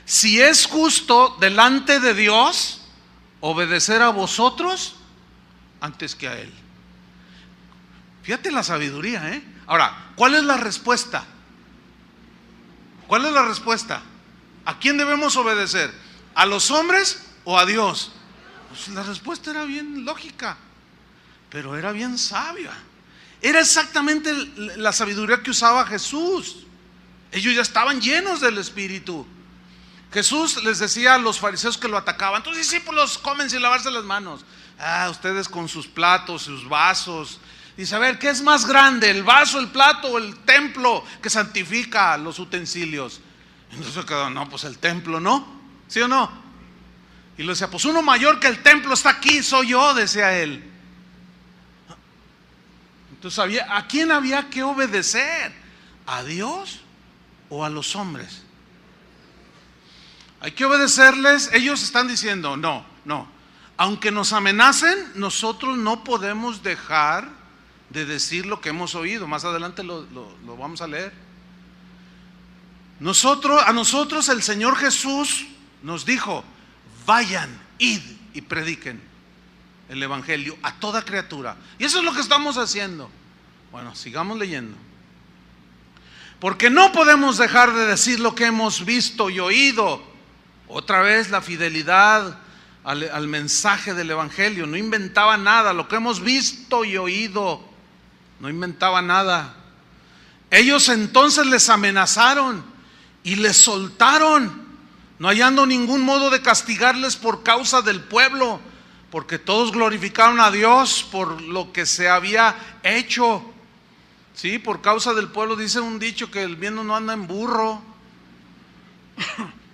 si es justo delante de Dios obedecer a vosotros antes que a Él. Fíjate la sabiduría, Ahora, ¿cuál es la respuesta? ¿Cuál es la respuesta? ¿A quién debemos obedecer? ¿A los hombres o a Dios? Pues la respuesta era bien lógica, pero era bien sabia. Era exactamente la sabiduría que usaba Jesús. Ellos ya estaban llenos del Espíritu. Jesús les decía a los fariseos que lo atacaban: tus discípulos comen sin lavarse las manos. Ustedes con sus platos, sus vasos. Dice: a ver, ¿qué es más grande, el vaso, el plato o el templo que santifica los utensilios? Entonces quedó: no, pues el templo, ¿no? ¿Sí o no? Y le decía: pues uno mayor que el templo está aquí, soy yo, decía él. Entonces, ¿a quién había que obedecer? ¿A Dios o a los hombres? Hay que obedecerles. Ellos están diciendo: no, aunque nos amenacen, nosotros no podemos dejar de decir lo que hemos oído. Más adelante lo vamos a leer. A nosotros el Señor Jesús nos dijo: vayan, id y prediquen el evangelio a toda criatura. Y eso es lo que estamos haciendo. Bueno, sigamos leyendo. Porque no podemos dejar de decir lo que hemos visto y oído. Otra vez la fidelidad al mensaje del evangelio. No inventaba nada. Lo que hemos visto y oído, no inventaba nada. Ellos entonces les amenazaron y les soltaron, no hallando ningún modo de castigarles por causa del pueblo, porque todos glorificaron a Dios por lo que se había hecho. Sí, por causa del pueblo. Dice un dicho que el viento no anda en burro.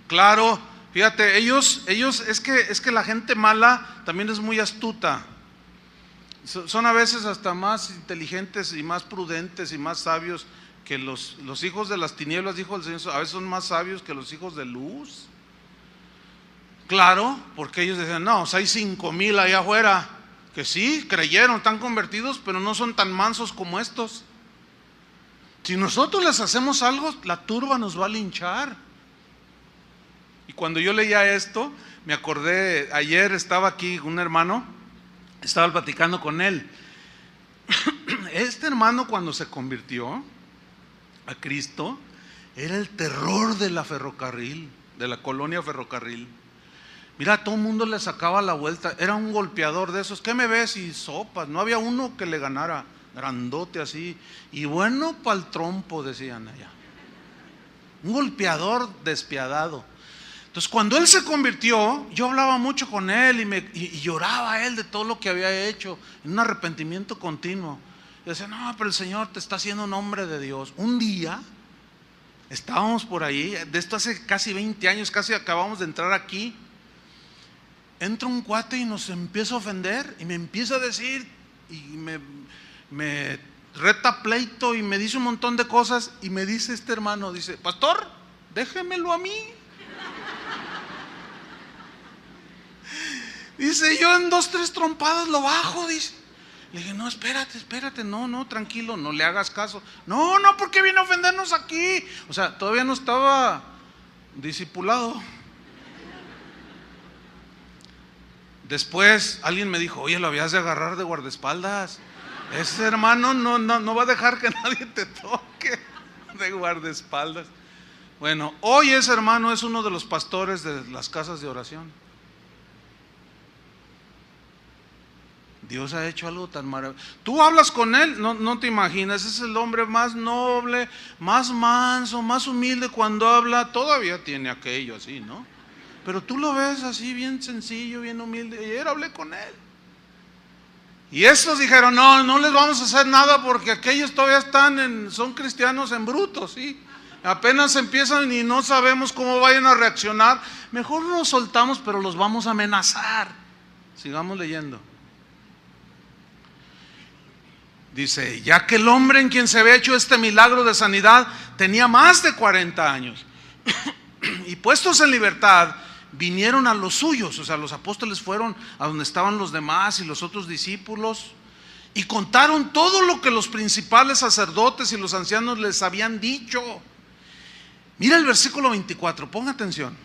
Claro, fíjate, ellos es que la gente mala también es muy astuta. Son a veces hasta más inteligentes y más prudentes y más sabios que los hijos de las tinieblas, dijo el Señor. A veces son más sabios que los hijos de luz. Claro, porque ellos decían: no, hay 5,000 allá afuera, que sí, creyeron, están convertidos, pero no son tan mansos como estos. Si nosotros les hacemos algo, la turba nos va a linchar. Y cuando yo leía esto, me acordé, ayer estaba aquí un hermano, estaba platicando con él. Este hermano, cuando se convirtió a Cristo, era el terror de la ferrocarril, de la colonia Ferrocarril. Mira, todo el mundo le sacaba la vuelta, era un golpeador de esos. ¿Qué me ves? Y sopas, no había uno que le ganara, grandote así, y bueno para el trompo, decían allá. Un golpeador despiadado. Entonces, cuando él se convirtió, yo hablaba mucho con él y lloraba a él de todo lo que había hecho, en un arrepentimiento continuo. Y decía, no, pero el Señor te está haciendo un hombre de Dios. Un día, estábamos por ahí, de esto hace casi 20 años, casi acabamos de entrar aquí. Entra un cuate y nos empieza a ofender y me empieza a decir, y me reta pleito y me dice un montón de cosas. Y me dice este hermano, dice, pastor, déjemelo a mí. Dice, yo en 2, 3 trompadas lo bajo, dice. Le dije, no, espérate, no, tranquilo, no le hagas caso. No, porque viene a ofendernos aquí. O sea, todavía no estaba discipulado. Después alguien me dijo, oye, lo habías de agarrar de guardaespaldas. Ese hermano no va a dejar que nadie te toque de guardaespaldas. Bueno, hoy ese hermano es uno de los pastores de las casas de oración. Dios ha hecho algo tan maravilloso. Tú hablas con él, no te imaginas, es el hombre más noble, más manso, más humilde. Cuando habla, todavía tiene aquello así, ¿no? Pero tú lo ves así, bien sencillo, bien humilde. Y ayer hablé con él. Y estos dijeron, no les vamos a hacer nada porque aquellos todavía son cristianos en bruto, ¿sí? Apenas empiezan y no sabemos cómo vayan a reaccionar. Mejor nos soltamos, pero los vamos a amenazar. Sigamos leyendo. Dice, ya que el hombre en quien se había hecho este milagro de sanidad tenía más de 40 años. Y puestos en libertad, vinieron a los suyos. O sea, los apóstoles fueron a donde estaban los demás y los otros discípulos y contaron todo lo que los principales sacerdotes y los ancianos les habían dicho. Mira el versículo 24, ponga atención.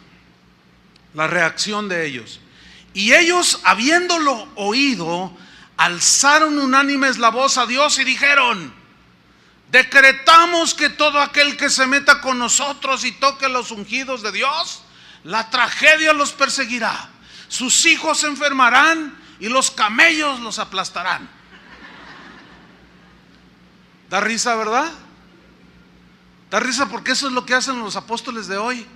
La reacción de ellos. Y ellos, habiéndolo oído, alzaron unánimes la voz a Dios y dijeron, decretamos que todo aquel que se meta con nosotros y toque los ungidos de Dios, la tragedia los perseguirá, sus hijos se enfermarán y los camellos los aplastarán. Da risa, ¿verdad? Da risa porque eso es lo que hacen los apóstoles de hoy.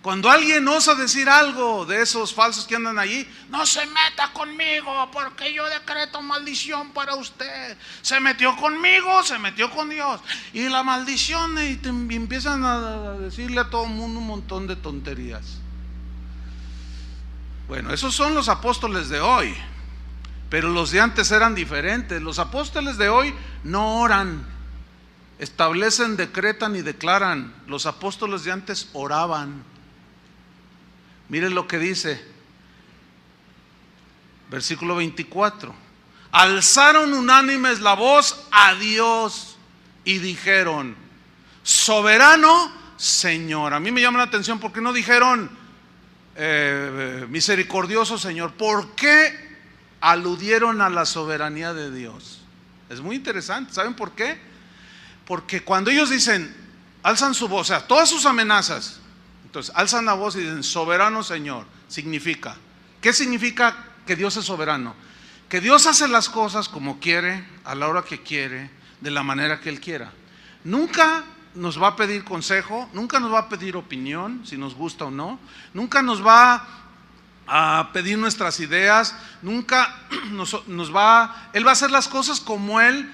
Cuando alguien osa decir algo de esos falsos que andan allí, no se meta conmigo porque yo decreto maldición para usted. Se metió conmigo, se metió con Dios. Y la maldición, y empiezan a decirle a todo el mundo un montón de tonterías. Bueno, esos son los apóstoles de hoy. Pero los de antes eran diferentes. Los apóstoles de hoy no oran, establecen, decretan y declaran. Los apóstoles de antes oraban. Miren lo que dice, versículo 24. Alzaron unánimes la voz a Dios y dijeron, soberano Señor. A mí me llama la atención porque no dijeron misericordioso Señor. ¿Por qué aludieron a la soberanía de Dios? Es muy interesante. ¿Saben por qué? Porque cuando ellos dicen, alzan su voz, o sea, todas sus amenazas, entonces alzan la voz y dicen, soberano Señor, significa, ¿qué significa que Dios es soberano? Que Dios hace las cosas como quiere, a la hora que quiere, de la manera que Él quiera. Nunca nos va a pedir consejo, nunca nos va a pedir opinión, si nos gusta o no, nunca nos va a pedir nuestras ideas, nunca Él va a hacer las cosas como Él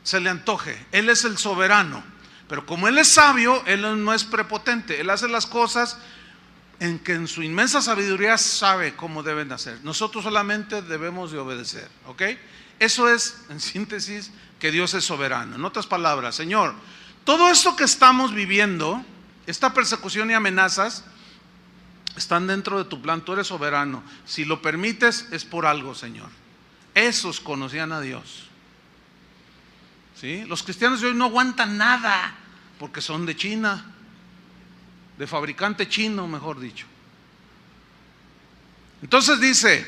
se le antoje. Él es el soberano. Pero como Él es sabio, Él no es prepotente. Él hace las cosas en que en su inmensa sabiduría sabe cómo deben hacer. Nosotros solamente debemos de obedecer, ¿ok? Eso es, en síntesis, que Dios es soberano. En otras palabras, Señor, todo esto que estamos viviendo, esta persecución y amenazas, están dentro de tu plan. Tú eres soberano. Si lo permites, es por algo, Señor. esos conocían a Dios. ¿Sí? Los cristianos de hoy no aguantan nada porque son de China, de fabricante chino, mejor dicho. Entonces dice: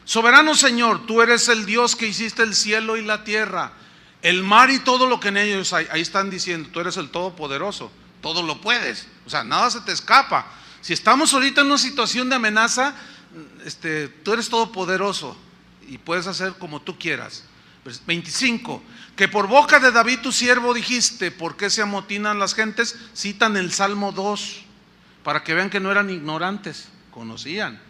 soberano Señor, tú eres el Dios que hiciste el cielo y la tierra, el mar y todo lo que en ellos hay. Ahí están diciendo: tú eres el Todopoderoso, todo lo puedes, o sea, nada se te escapa. Si estamos ahorita en una situación de amenaza, tú eres todopoderoso y puedes hacer como tú quieras. 25, que por boca de David tu siervo dijiste: ¿por qué se amotinan las gentes? Citan el Salmo 2 para que vean que no eran ignorantes, conocían.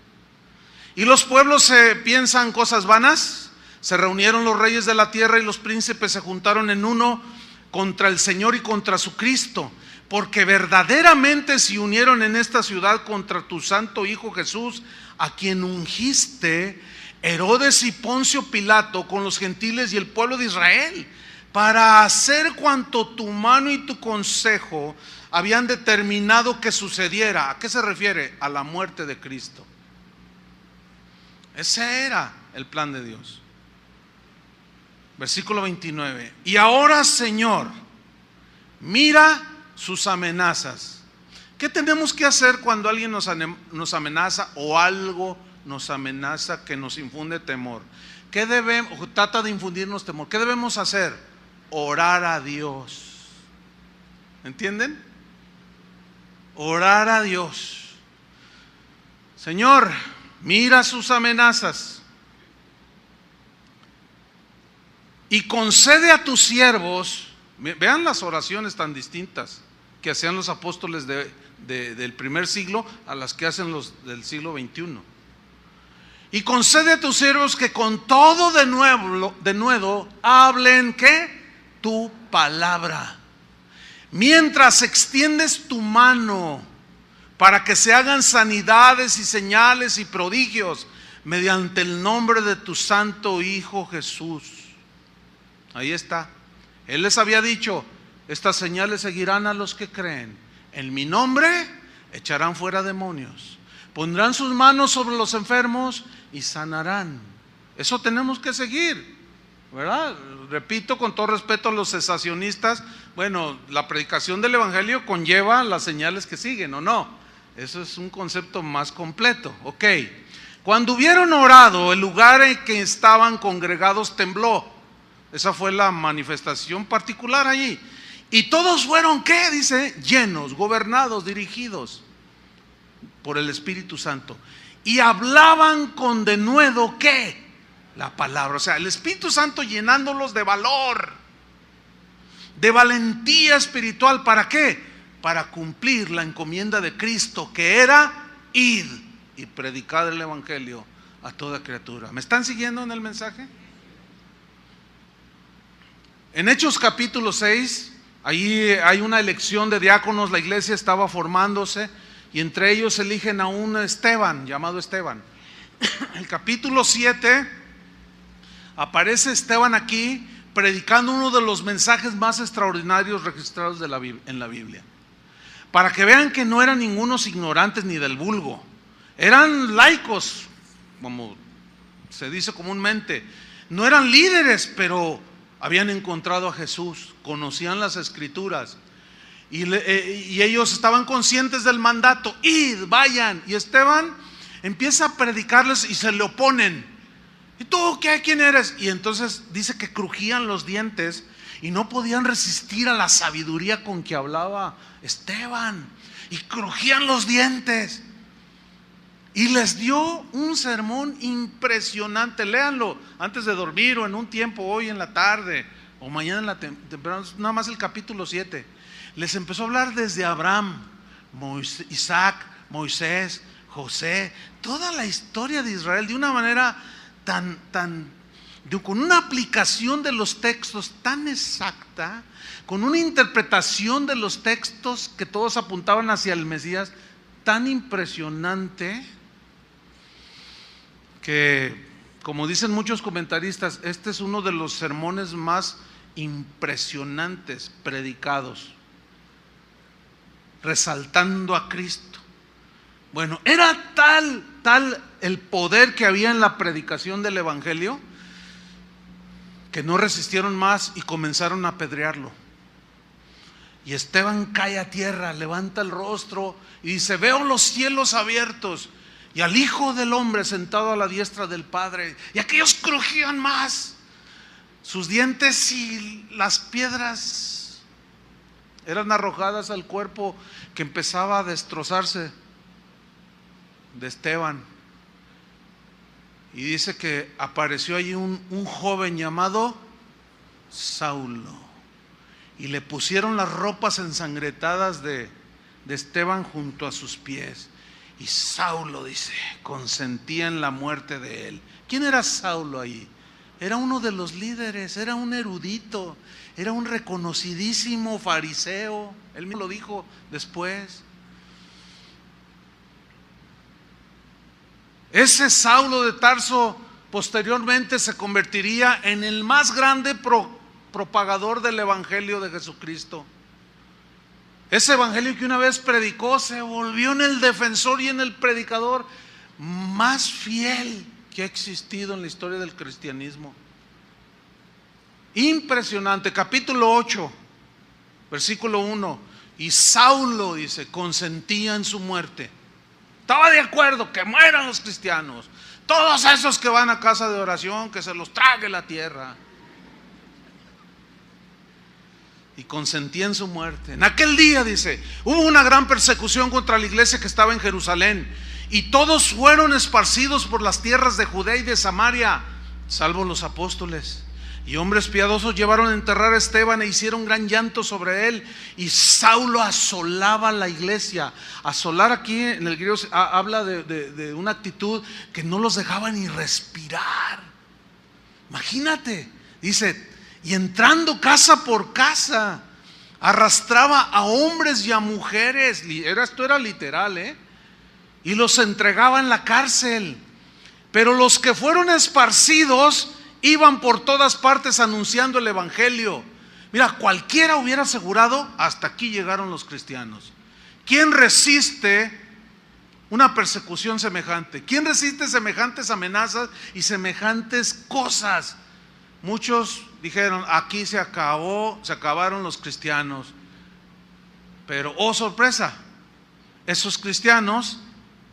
Y los pueblos se piensan cosas vanas. Se reunieron los reyes de la tierra y los príncipes se juntaron en uno contra el Señor y contra su Cristo, porque verdaderamente se unieron en esta ciudad contra tu santo Hijo Jesús, a quien ungiste Herodes y Poncio Pilato con los gentiles y el pueblo de Israel, para hacer cuanto tu mano y tu consejo habían determinado que sucediera. ¿A qué se refiere? A la muerte de Cristo. Ese era el plan de Dios. Versículo 29. Y ahora, Señor, mira sus amenazas. ¿Qué tenemos que hacer cuando alguien nos amenaza o algo nos amenaza que nos infunde temor? ¿Qué debemos, trata de infundirnos temor? ¿Qué debemos hacer? Orar a Dios. ¿Entienden? Orar a Dios. Señor, mira sus amenazas y concede a tus siervos. Vean las oraciones tan distintas que hacían los apóstoles del primer siglo a las que hacen los del siglo XXI. Y concede a tus siervos que con todo de nuevo hablen, ¿qué? Tu palabra. Mientras extiendes tu mano para que se hagan sanidades y señales y prodigios mediante el nombre de tu santo Hijo Jesús. Ahí está. Él les había dicho: estas señales seguirán a los que creen. En mi nombre echarán fuera demonios, pondrán sus manos sobre los enfermos y sanarán. Eso tenemos que seguir, ¿verdad? Repito, con todo respeto a los cesacionistas, bueno, la predicación del evangelio conlleva las señales que siguen, ¿o no? Eso es un concepto más completo. Ok. Cuando hubieron orado, el lugar en que estaban congregados tembló. Esa fue la manifestación particular allí. Y todos fueron, ¿qué? Dice, llenos, gobernados, dirigidos por el Espíritu Santo. Y hablaban con denuedo, ¿qué? La palabra. O sea, el Espíritu Santo llenándolos de valor, de valentía espiritual. ¿Para qué? Para cumplir la encomienda de Cristo, que era id y predicar el evangelio a toda criatura. ¿Me están siguiendo en el mensaje? En Hechos capítulo 6, ahí hay una elección de diáconos. La iglesia estaba formándose y entre ellos eligen a un Esteban, llamado Esteban. El capítulo 7 aparece Esteban aquí predicando uno de los mensajes más extraordinarios registrados en la Biblia. Para que vean que no eran ningunos ignorantes ni del vulgo, eran laicos, como se dice comúnmente. No eran líderes, pero habían encontrado a Jesús, conocían las escrituras y ellos estaban conscientes del mandato: id, vayan. Y Esteban empieza a predicarles y se le oponen. ¿Y tú qué? ¿Quién eres? Y entonces dice que crujían los dientes y no podían resistir a la sabiduría con que hablaba Esteban, y crujían los dientes. Y les dio un sermón impresionante. Léanlo antes de dormir o en un tiempo, hoy en la tarde o mañana en la temprano, nada más el capítulo 7. Les empezó a hablar desde Abraham, Isaac, Moisés, José, toda la historia de Israel de una manera con una aplicación de los textos tan exacta, con una interpretación de los textos que todos apuntaban hacia el Mesías tan impresionante, que, como dicen muchos comentaristas, este es uno de los sermones más impresionantes predicados, resaltando a Cristo. Bueno, era tal el poder que había en la predicación del evangelio, que no resistieron más y comenzaron a apedrearlo. Y Esteban cae a tierra, levanta el rostro y dice: veo los cielos abiertos y al Hijo del Hombre sentado a la diestra del Padre. Y aquellos crujían más. Sus dientes y las piedras eran arrojadas al cuerpo que empezaba a destrozarse de Esteban. Y dice que apareció allí un joven llamado Saulo. Y le pusieron las ropas ensangrentadas de Esteban junto a sus pies. Y Saulo, dice, consentía en la muerte de él. ¿Quién era Saulo ahí? Era uno de los líderes, era un erudito, era un reconocidísimo fariseo. Él mismo lo dijo después. Ese Saulo de Tarso posteriormente se convertiría en el más grande propagador del Evangelio de Jesucristo. Ese Evangelio que una vez predicó se volvió en el defensor y en el predicador más fiel que ha existido en la historia del cristianismo. Impresionante. Capítulo 8, versículo 1. Y Saulo, dice, consentía en su muerte. Estaba de acuerdo que mueran los cristianos. Todos esos que van a casa de oración, que se los trague la tierra. Y consentía en su muerte. En aquel día, dice, hubo una gran persecución contra la iglesia que estaba en Jerusalén, y todos fueron esparcidos por las tierras de Judea y de Samaria, salvo los apóstoles. Y hombres piadosos llevaron a enterrar a Esteban e hicieron gran llanto sobre él. Y Saulo asolaba la iglesia. Asolar aquí en el griego habla de una actitud que no los dejaba ni respirar. Imagínate, dice, y entrando casa por casa, arrastraba a hombres y a mujeres. Esto era literal, y los entregaba en la cárcel. Pero los que fueron esparcidos iban por todas partes anunciando el Evangelio. Mira, cualquiera hubiera asegurado: hasta aquí llegaron los cristianos. ¿Quién resiste una persecución semejante? ¿Quién resiste semejantes amenazas y semejantes cosas? Muchos dijeron: aquí se acabaron los cristianos. Pero, oh sorpresa, esos cristianos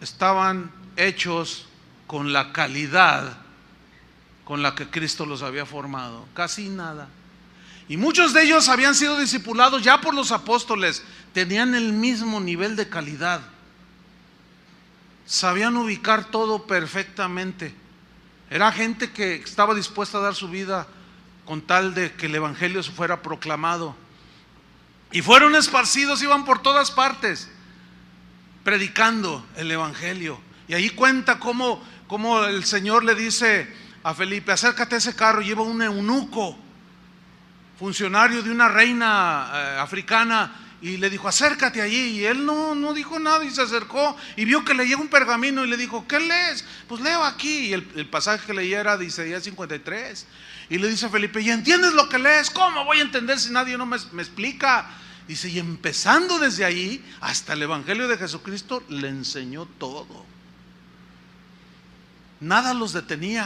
estaban hechos con la calidad con la que Cristo los había formado. Casi nada. Y muchos de ellos habían sido discipulados ya por los apóstoles. Tenían el mismo nivel de calidad. Sabían ubicar todo perfectamente. Era gente que estaba dispuesta a dar su vida con tal de que el Evangelio fuera proclamado. Y fueron esparcidos, iban por todas partes predicando el Evangelio. Y ahí cuenta cómo el Señor le dice a Felipe: acércate a ese carro. Lleva un eunuco, funcionario de una reina africana, y le dijo: acércate allí. Y él no dijo nada, y se acercó y vio que leía un pergamino y le dijo: ¿qué lees? Pues leo aquí. Y el pasaje que leía era de Isaías 53. Y le dice a Felipe: ¿y entiendes lo que lees? ¿Cómo voy a entender si nadie no me explica? Dice, y empezando desde ahí hasta el Evangelio de Jesucristo, le enseñó todo. Nada los detenía.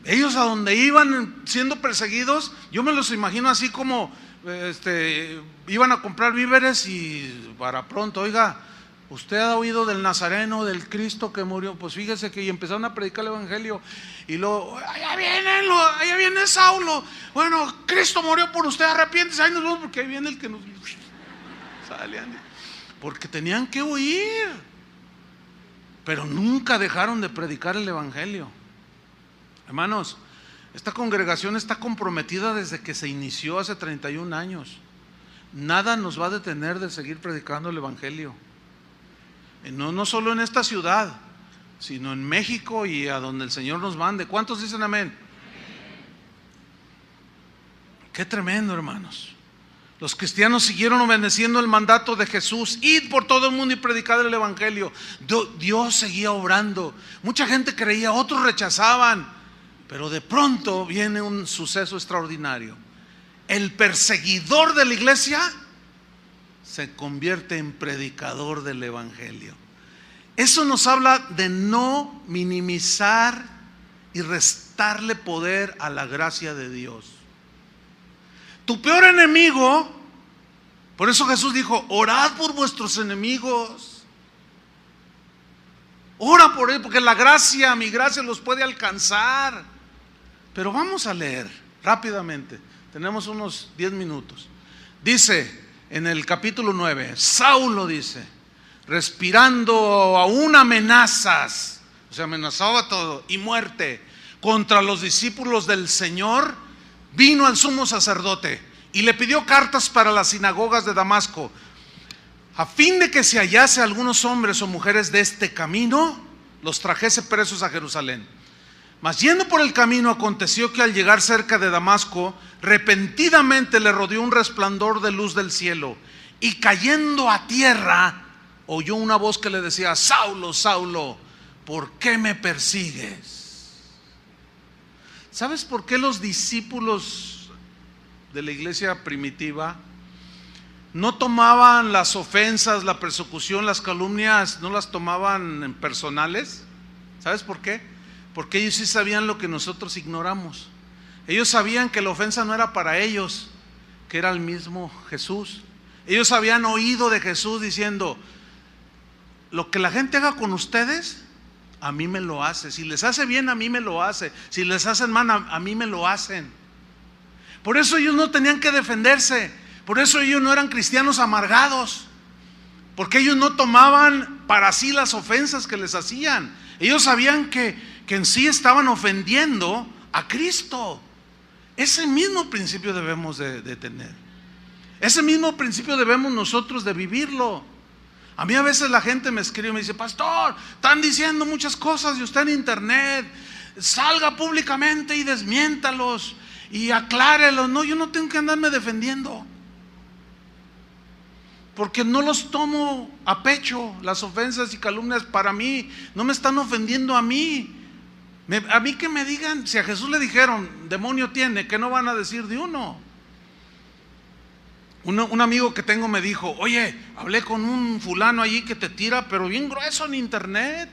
Ellos a donde iban siendo perseguidos, yo me los imagino así como iban a comprar víveres y para pronto: oiga, ¿usted ha oído del Nazareno, del Cristo que murió? Pues fíjese que, y empezaron a predicar el Evangelio. Y luego: allá viene Saulo. Bueno, Cristo murió por usted, arrepiéntese. Ahí nos vamos, porque ahí viene el que nos sale. Porque tenían que huir. Pero nunca dejaron de predicar el Evangelio. Hermanos, esta congregación está comprometida desde que se inició hace 31 años. Nada nos va a detener de seguir predicando el Evangelio. No solo en esta ciudad, sino en México y a donde el Señor nos mande. ¿Cuántos dicen amén? Qué tremendo, hermanos. Los cristianos siguieron obedeciendo el mandato de Jesús: id por todo el mundo y predicad el Evangelio. Dios seguía obrando. Mucha gente creía, otros rechazaban. Pero de pronto viene un suceso extraordinario. El perseguidor de la iglesia se convierte en predicador del Evangelio. Eso nos habla de no minimizar y restarle poder a la gracia de Dios. Tu peor enemigo, por eso Jesús dijo, orad por vuestros enemigos. Ora por él, porque la gracia, mi gracia los puede alcanzar. Pero vamos a leer rápidamente, tenemos unos 10 minutos. Dice en el capítulo 9, Saulo dice, respirando aún amenazas, o sea, amenazaba todo, y muerte contra los discípulos del Señor, vino al sumo sacerdote y le pidió cartas para las sinagogas de Damasco, a fin de que si hallase algunos hombres o mujeres de este camino, los trajese presos a Jerusalén. Mas yendo por el camino, aconteció que al llegar cerca de Damasco, repentinamente le rodeó un resplandor de luz del cielo, y cayendo a tierra, oyó una voz que le decía, Saulo, Saulo, ¿por qué me persigues? ¿Sabes por qué los discípulos de la iglesia primitiva no tomaban las ofensas, la persecución, las calumnias, no las tomaban en personales? ¿Sabes por qué? Porque ellos sí sabían lo que nosotros ignoramos. Ellos sabían que la ofensa no era para ellos, que era el mismo Jesús. Ellos habían oído de Jesús diciendo, lo que la gente haga con ustedes, a mí me lo hace. Si les hace bien, a mí me lo hace. Si les hacen mal, a mí me lo hacen. Por eso ellos no tenían que defenderse. Por eso ellos no eran cristianos amargados, porque ellos no tomaban para sí las ofensas que les hacían. Ellos sabían que en sí estaban ofendiendo a Cristo. Ese mismo principio debemos de tener. Ese mismo principio debemos nosotros de vivirlo. A mí a veces la gente me escribe y me dice, pastor, están diciendo muchas cosas de usted en internet, salga públicamente y desmiéntalos y aclárelos. No, yo no tengo que andarme defendiendo, porque no los tomo a pecho. Las ofensas y calumnias para mí no me están ofendiendo a mí. A mí que me digan, si a Jesús le dijeron, demonio tiene, ¿qué no van a decir de uno? Un amigo que tengo me dijo, oye, hablé con un fulano allí que te tira, pero bien grueso en internet.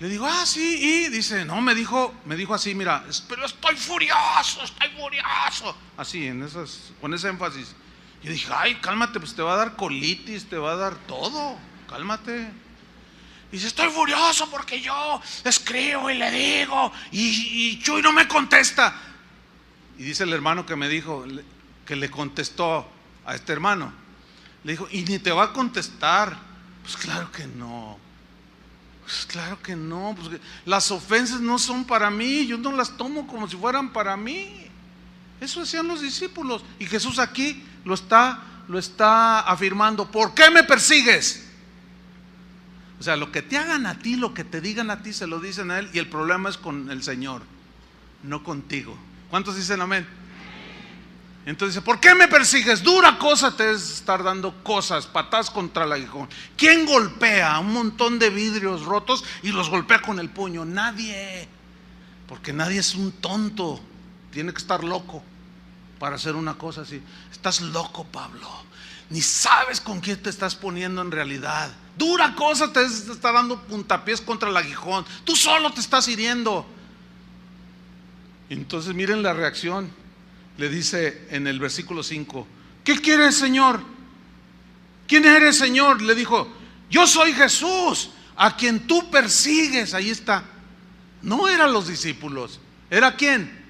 Le digo, sí, y dice, no, me dijo así, mira, pero estoy furioso, así, con ese énfasis. Yo dije, ay, cálmate, pues te va a dar colitis, te va a dar todo, cálmate. Dice, estoy furioso porque yo escribo y le digo y Chuy no me contesta. Y dice el hermano que me dijo, que le contestó a este hermano, le dijo, y ni te va a contestar. Pues claro que no, pues las ofensas no son para mí, yo no las tomo como si fueran para mí. Eso hacían los discípulos, y Jesús aquí lo está afirmando. ¿Por qué me persigues? O sea, lo que te hagan a ti, lo que te digan a ti, se lo dicen a él, y el problema es con el Señor, no contigo. ¿Cuántos dicen amén? Entonces dice, ¿por qué me persigues? Dura cosa te es estar dando cosas, patadas contra el aguijón. ¿Quién golpea un montón de vidrios rotos y los golpea con el puño? Nadie, porque nadie es un tonto. Tiene que estar loco para hacer una cosa así. Estás loco, Pablo, ni sabes con quién te estás poniendo en realidad. Dura cosa te está dando puntapiés contra el aguijón, tú solo te estás hiriendo. Entonces miren la reacción. Le dice en el versículo 5, ¿qué quieres, Señor? ¿Quién eres, Señor? Le dijo, yo soy Jesús, a quien tú persigues. Ahí está. No eran los discípulos. ¿Era quién?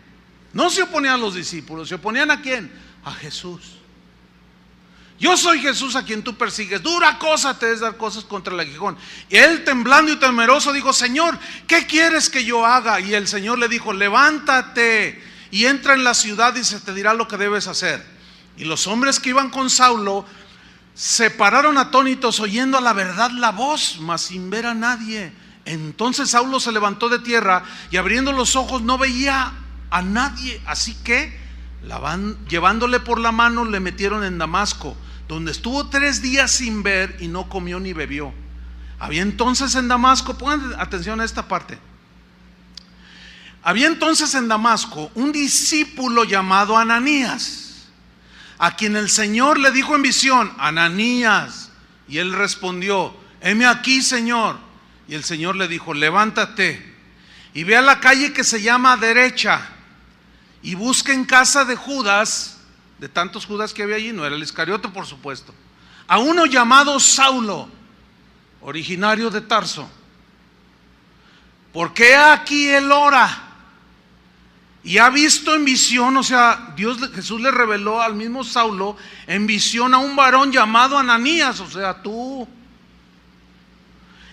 No se oponían a los discípulos. ¿Se oponían a quién? A Jesús. Yo soy Jesús a quien tú persigues. Dura cosa te es dar cosas contra el aguijón. Y él, temblando y temeroso, dijo, Señor, ¿qué quieres que yo haga? Y el Señor le dijo, levántate y entra en la ciudad y se te dirá lo que debes hacer. Y los hombres que iban con Saulo se pararon atónitos, oyendo a la verdad la voz, mas sin ver a nadie. Entonces Saulo se levantó de tierra y abriendo los ojos no veía a nadie. Así que llevándole por la mano le metieron en Damasco, donde estuvo 3 días sin ver y no comió ni bebió. Había entonces en Damasco, pongan atención a esta parte. Había entonces en Damasco un discípulo llamado Ananías, a quien el Señor le dijo en visión, Ananías, y él respondió, heme aquí, Señor. Y el Señor le dijo, levántate y ve a la calle que se llama Derecha y busca en casa de Judas, de tantos Judas que había allí, no era el Iscariote por supuesto, a uno llamado Saulo, originario de Tarso, porque aquí él ora y ha visto en visión, o sea, Jesús le reveló al mismo Saulo en visión a un varón llamado Ananías, o sea, tú,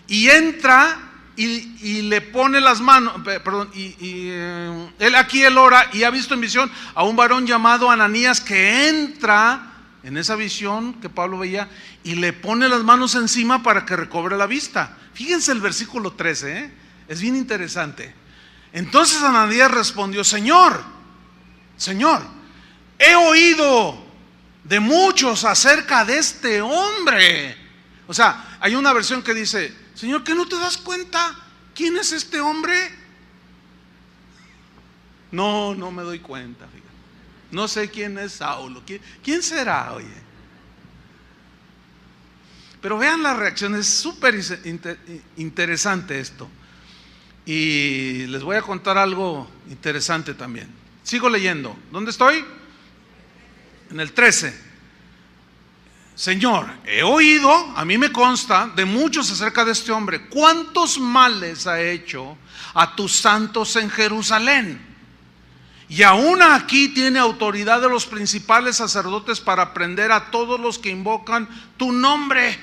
y entra y le pone las manos, perdón, él ora y ha visto en visión a un varón llamado Ananías que entra en esa visión que Pablo veía y le pone las manos encima para que recobre la vista. Fíjense el versículo 13, es bien interesante. Entonces Ananías respondió: Señor, he oído de muchos acerca de este hombre. O sea, hay una versión que dice: Señor, ¿qué no te das cuenta? ¿Quién es este hombre? No me doy cuenta, fíjate. No sé quién es Saulo. ¿Quién será, oye? Pero vean la reacción, es súper interesante esto. Y les voy a contar algo interesante también. Sigo leyendo. ¿Dónde estoy? En el 13. Señor, he oído, a mí me consta, de muchos acerca de este hombre. ¿Cuántos males ha hecho a tus santos en Jerusalén? Y aún aquí tiene autoridad de los principales sacerdotes para prender a todos los que invocan tu nombre.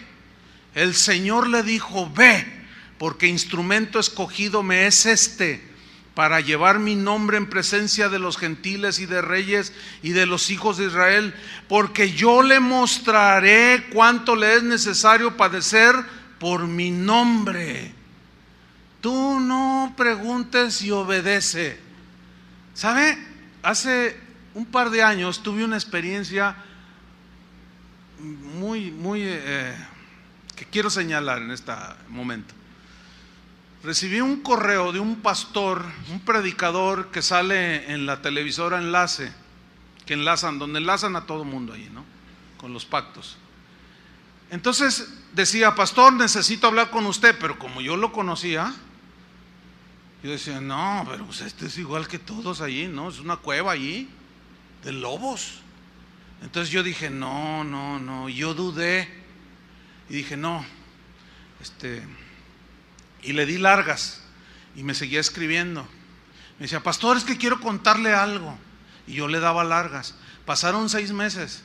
El Señor le dijo: ve, porque instrumento escogido me es este, para llevar mi nombre en presencia de los gentiles y de reyes y de los hijos de Israel, porque yo le mostraré cuánto le es necesario padecer por mi nombre. Tú no preguntes y obedece. ¿Sabe? Hace un par de años tuve una experiencia muy que quiero señalar en este momento. Recibí un correo de un pastor, un predicador que sale en la televisora Enlace, donde enlazan a todo mundo ahí, ¿no? Con los pactos. Entonces decía: pastor, necesito hablar con usted. Pero como yo lo conocía, yo decía: no, pero pues este es igual que todos allí, ¿no? Es una cueva allí de lobos. Entonces yo dije: no, yo dudé y dije: no, y le di largas y me seguía escribiendo. Me decía: pastor, es que quiero contarle algo. Y yo le daba largas. Pasaron 6 meses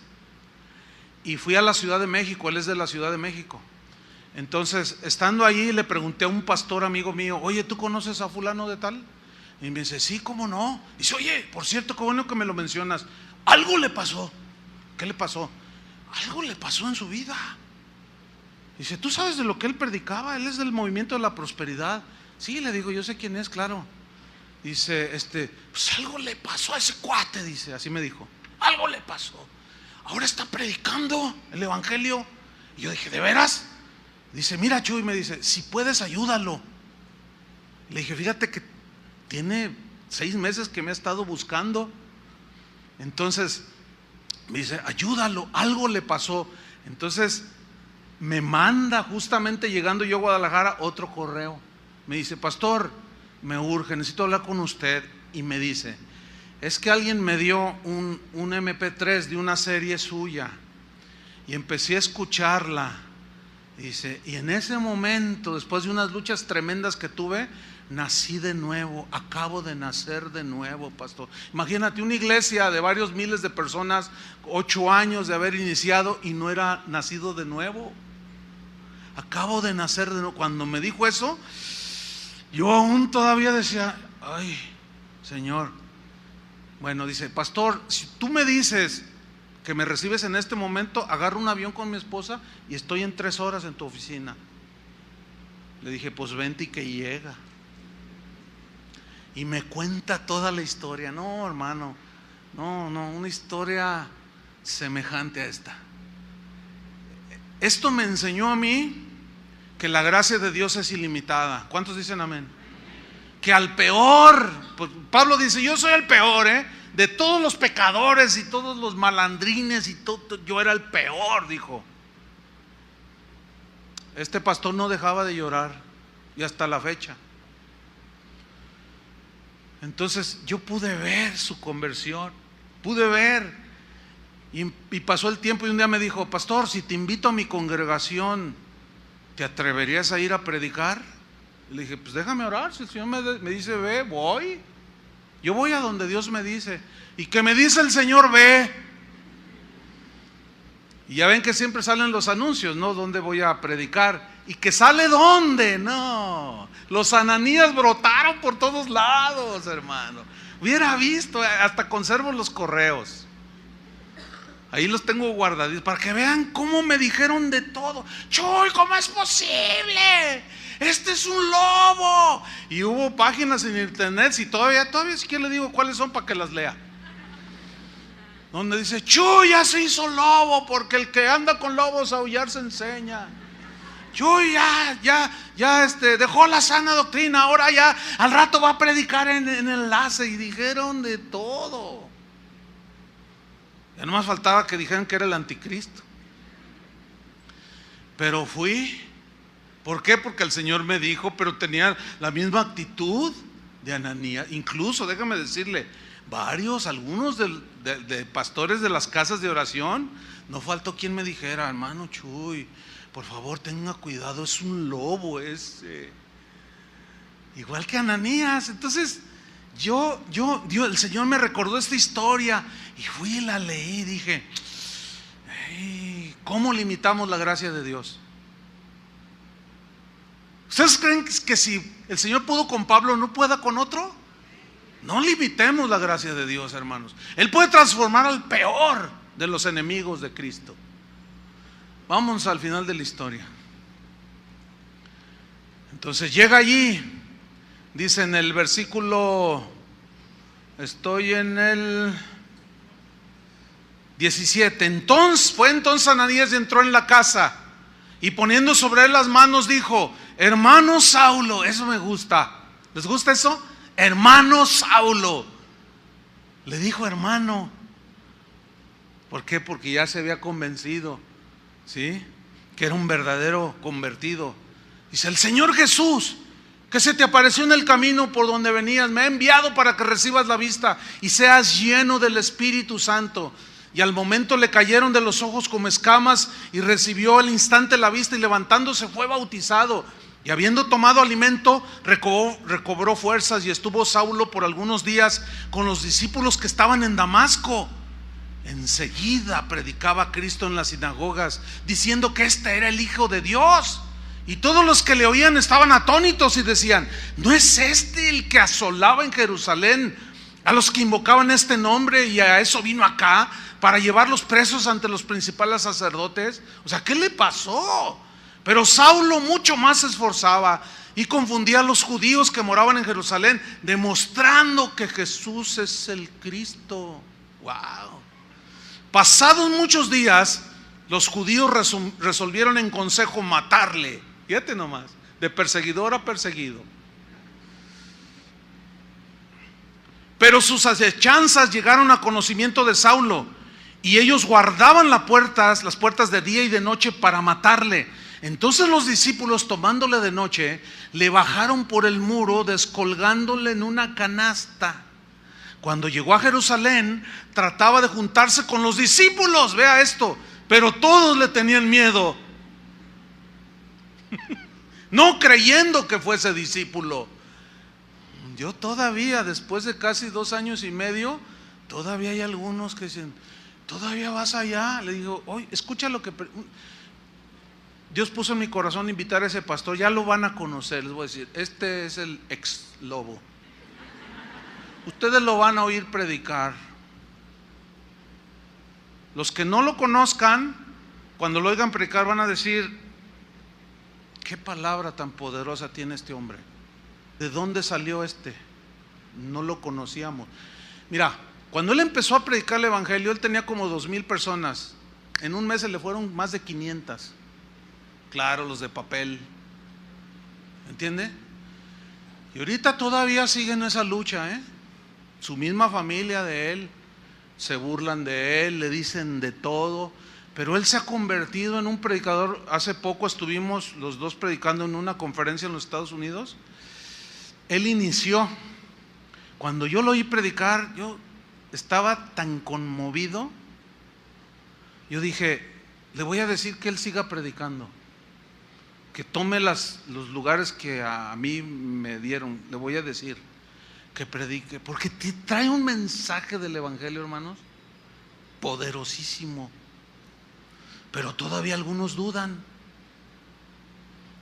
y fui a la Ciudad de México. Él es de la Ciudad de México. Entonces, estando allí, le pregunté a un pastor amigo mío: oye, ¿tú conoces a fulano de tal? Y me dice: sí, ¿cómo no? Dice: oye, por cierto, qué bueno que me lo mencionas. Algo le pasó. ¿Qué le pasó? Algo le pasó en su vida. Dice: ¿tú sabes de lo que él predicaba? Él es del movimiento de la prosperidad. Sí, le digo: yo sé quién es, claro. Dice: pues algo le pasó a ese cuate, dice, así me dijo. Algo le pasó. Ahora está predicando el evangelio. Y yo dije: ¿de veras? Dice: mira, Chuy, me dice, si puedes, ayúdalo. Le dije: fíjate que tiene 6 meses que me ha estado buscando. Entonces me dice: ayúdalo, algo le pasó. Entonces me manda, justamente llegando yo a Guadalajara, otro correo. Me dice: pastor, me urge, necesito hablar con usted. Y me dice: es que alguien me dio un MP3 de una serie suya y empecé a escucharla. Dice: y en ese momento, después de unas luchas tremendas que tuve, nací de nuevo, acabo de nacer de nuevo, pastor. Imagínate, una iglesia de varios miles de personas, 8 años de haber iniciado y no era nacido de nuevo. Acabo de nacer de nuevo. Cuando me dijo eso, yo aún todavía decía: ay, Señor. Bueno, dice: pastor, si tú me dices que me recibes en este momento, agarro un avión con mi esposa y estoy en 3 horas en tu oficina. Le dije: pues vente y que llega. Y me cuenta toda la historia. No, hermano, no, una historia semejante a esta. Esto me enseñó a mí que la gracia de Dios es ilimitada. ¿Cuántos dicen amén? Que al peor, pues Pablo dice: yo soy el peor, de todos los pecadores y todos los malandrines y todo, yo era el peor, dijo. Este pastor no dejaba de llorar y hasta la fecha. Entonces yo pude ver su conversión, pude ver. Y pasó el tiempo y un día me dijo: pastor, si te invito a mi congregación, ¿te atreverías a ir a predicar? Y le dije: pues déjame orar, si el Señor me dice ve, voy. Yo voy a donde Dios me dice. Y que me dice el Señor, ve. Y ya ven que siempre salen los anuncios, ¿no? ¿Dónde voy a predicar? ¿Y que sale dónde? No, los ananías brotaron por todos lados, hermano. Hubiera visto, hasta conservo los correos. Ahí los tengo guardaditos para que vean cómo me dijeron de todo. Chuy, ¿cómo es posible? Este es un lobo. Y hubo páginas en internet, y todavía si quiero le digo cuáles son para que las lea, donde dice: Chuy ya se hizo lobo, porque el que anda con lobos a aullar se enseña. Chuy ya dejó la sana doctrina, ahora ya al rato va a predicar en enlace. Y dijeron de todo. Ya nomás faltaba que dijeran que era el anticristo. Pero fui. ¿Por qué? Porque el Señor me dijo, pero tenía la misma actitud de Ananías. Incluso, déjame decirle, algunos de pastores de las casas de oración, no faltó quien me dijera: hermano Chuy, por favor tenga cuidado, es un lobo ese. Igual que Ananías. Entonces el Señor me recordó esta historia y fui y la leí y dije: ¿cómo limitamos la gracia de Dios? ¿Ustedes creen que si el Señor pudo con Pablo, no pueda con otro? No limitemos la gracia de Dios, hermanos. Él puede transformar al peor de los enemigos de Cristo. Vamos al final de la historia. Entonces llega allí, dice en el versículo, estoy en el 17. Fue entonces Ananías y entró en la casa, y poniendo sobre él las manos dijo: hermano Saulo. Eso me gusta. ¿Les gusta eso? Hermano Saulo. Le dijo hermano. ¿Por qué? Porque ya se había convencido, ¿sí?, que era un verdadero convertido. Dice: el Señor Jesús, que se te apareció en el camino por donde venías, me ha enviado para que recibas la vista y seas lleno del Espíritu Santo. Y al momento le cayeron de los ojos como escamas, y recibió al instante la vista, y levantándose fue bautizado. Y habiendo tomado alimento, recobró fuerzas, y estuvo Saulo por algunos días con los discípulos que estaban en Damasco. Enseguida predicaba a Cristo en las sinagogas, diciendo que este era el Hijo de Dios. Y todos los que le oían estaban atónitos y decían: ¿no es este el que asolaba en Jerusalén a los que invocaban este nombre? Y a eso vino acá, para llevarlos presos ante los principales sacerdotes. O sea, ¿qué le pasó? Pero Saulo mucho más se esforzaba y confundía a los judíos que moraban en Jerusalén, demostrando que Jesús es el Cristo. Wow. Pasados muchos días, los judíos resolvieron en consejo matarle. Fíjate nomás, de perseguidor a perseguido. Pero sus acechanzas llegaron a conocimiento de Saulo, y ellos guardaban las puertas de día y de noche para matarle. Entonces los discípulos, tomándole de noche, le bajaron por el muro, descolgándole en una canasta. Cuando llegó a Jerusalén, trataba de juntarse con los discípulos, vea esto, pero todos le tenían miedo, no creyendo que fuese discípulo. Yo todavía, después de casi 2 años y medio, todavía hay algunos que dicen: ¿todavía vas allá? Le digo: oye, escucha lo que Dios puso en mi corazón, invitar a ese pastor. Ya lo van a conocer, les voy a decir. Este es el ex lobo. Ustedes lo van a oír predicar. Los que no lo conozcan, cuando lo oigan predicar, van a decir: ¿qué palabra tan poderosa tiene este hombre? ¿De dónde salió este? No lo conocíamos. Mira, cuando él empezó a predicar el evangelio, él tenía como 2,000 personas. En un mes se le fueron más de 500. Claro, los de papel. ¿Entiende? Y ahorita todavía siguen esa lucha, ¿eh? Su misma familia de él se burlan de él, le dicen de todo, pero él se ha convertido en un predicador. Hace poco estuvimos los dos predicando en una conferencia en los Estados Unidos. Él inició Cuando yo lo oí predicar, yo estaba tan conmovido. Yo dije, le voy a decir que él siga predicando, que tome los lugares que a mí me dieron. Le voy a decir que predique, porque trae un mensaje del evangelio, hermanos, poderosísimo. Pero todavía algunos dudan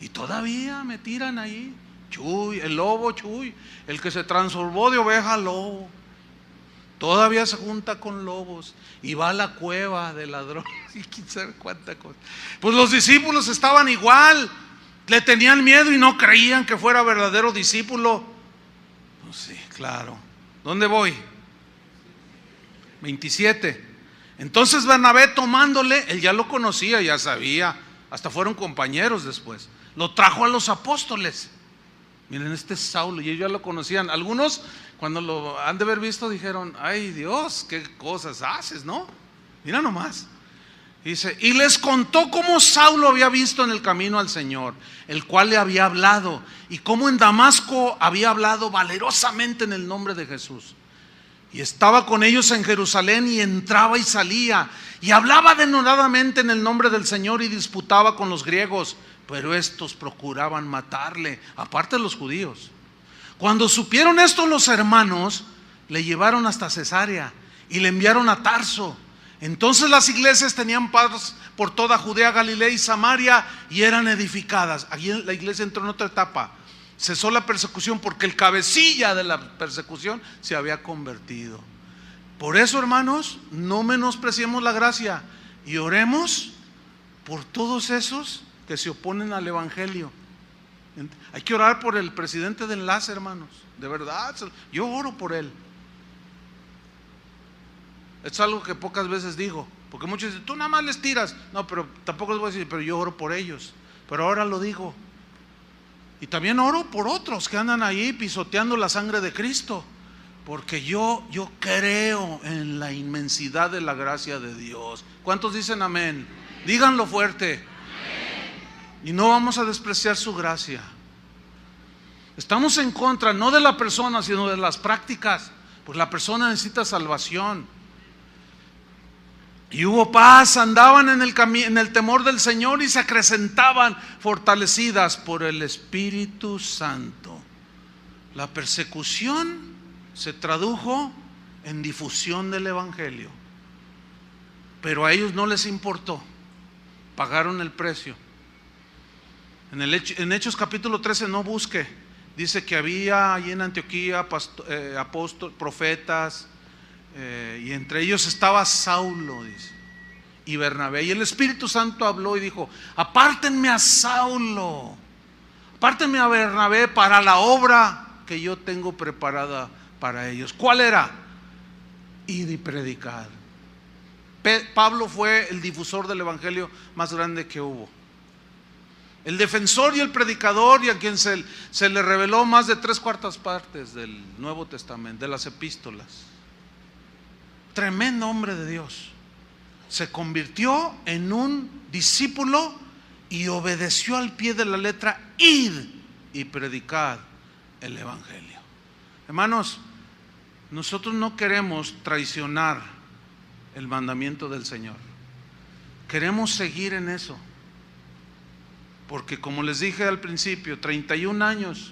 y todavía me tiran ahí. Chuy, el lobo Chuy, el que se transformó de oveja a lobo, todavía se junta con lobos y va a la cueva de ladrones y quién sabe cuánta cosa. Pues los discípulos estaban igual, le tenían miedo y no creían que fuera verdadero discípulo. Pues sí, claro. ¿Dónde voy? 27. Entonces Bernabé, tomándole, él ya lo conocía, ya sabía, hasta fueron compañeros después, lo trajo a los apóstoles. Miren, este es Saulo, y ellos ya lo conocían. Algunos, cuando lo han de haber visto, dijeron, ay Dios, qué cosas haces, ¿no? Mira nomás. Dice, y les contó cómo Saulo había visto en el camino al Señor, el cual le había hablado, y cómo en Damasco había hablado valerosamente en el nombre de Jesús. Y estaba con ellos en Jerusalén, y entraba y salía, y hablaba denodadamente en el nombre del Señor, y disputaba con los griegos, pero estos procuraban matarle, aparte de los judíos. Cuando supieron esto los hermanos, le llevaron hasta Cesarea y le enviaron a Tarso. Entonces las iglesias tenían paz por toda Judea, Galilea y Samaria, y eran edificadas. Aquí la iglesia entró en otra etapa. Cesó la persecución porque el cabecilla de la persecución se había convertido. Por eso, hermanos, no menospreciemos la gracia y oremos por todos esos que se oponen al evangelio. Hay que orar por el presidente de Enlace, hermanos, de verdad, yo oro por él. Es algo que pocas veces digo, porque muchos dicen, tú nada más les tiras. No, pero tampoco les voy a decir, pero yo oro por ellos. Pero ahora lo digo. Y también oro por otros que andan ahí pisoteando la sangre de Cristo, porque yo creo en la inmensidad de la gracia de Dios. ¿Cuántos dicen amén? Díganlo fuerte. Y no vamos a despreciar su gracia. Estamos en contra no de la persona, sino de las prácticas, pues la persona necesita salvación. Y hubo paz, andaban en el temor del Señor y se acrecentaban fortalecidas por el Espíritu Santo. La persecución se tradujo en difusión del evangelio, pero a ellos no les importó, pagaron el precio. En Hechos capítulo 13, no busque, dice que había allí en Antioquía apóstoles, profetas, y entre ellos estaba Saulo, dice, y Bernabé, y el Espíritu Santo habló y dijo, apártenme a Saulo, apártenme a Bernabé para la obra que yo tengo preparada para ellos. ¿Cuál era? Ir y predicar. Pablo fue el difusor del evangelio más grande que hubo, el defensor y el predicador, y a quien se le reveló más de 3/4 partes del Nuevo Testamento, de las epístolas. Tremendo hombre de Dios. Se convirtió en un discípulo y obedeció al pie de la letra, id y predicad el evangelio. Hermanos, nosotros no queremos traicionar el mandamiento del Señor. Queremos seguir en eso. Porque como les dije al principio, 31 años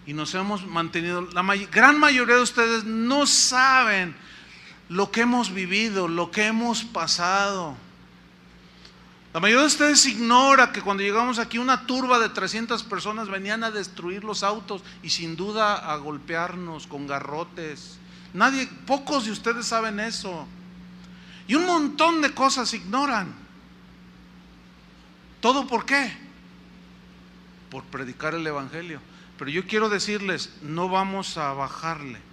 y nos hemos mantenido. La gran mayoría de ustedes no saben lo que hemos vivido, lo que hemos pasado. La mayoría de ustedes ignora que cuando llegamos aquí una turba de 300 personas venían a destruir los autos y sin duda a golpearnos con garrotes. Pocos de ustedes saben eso. Y un montón de cosas ignoran. ¿Todo por qué? Por predicar el evangelio. Pero yo quiero decirles, no vamos a bajarle.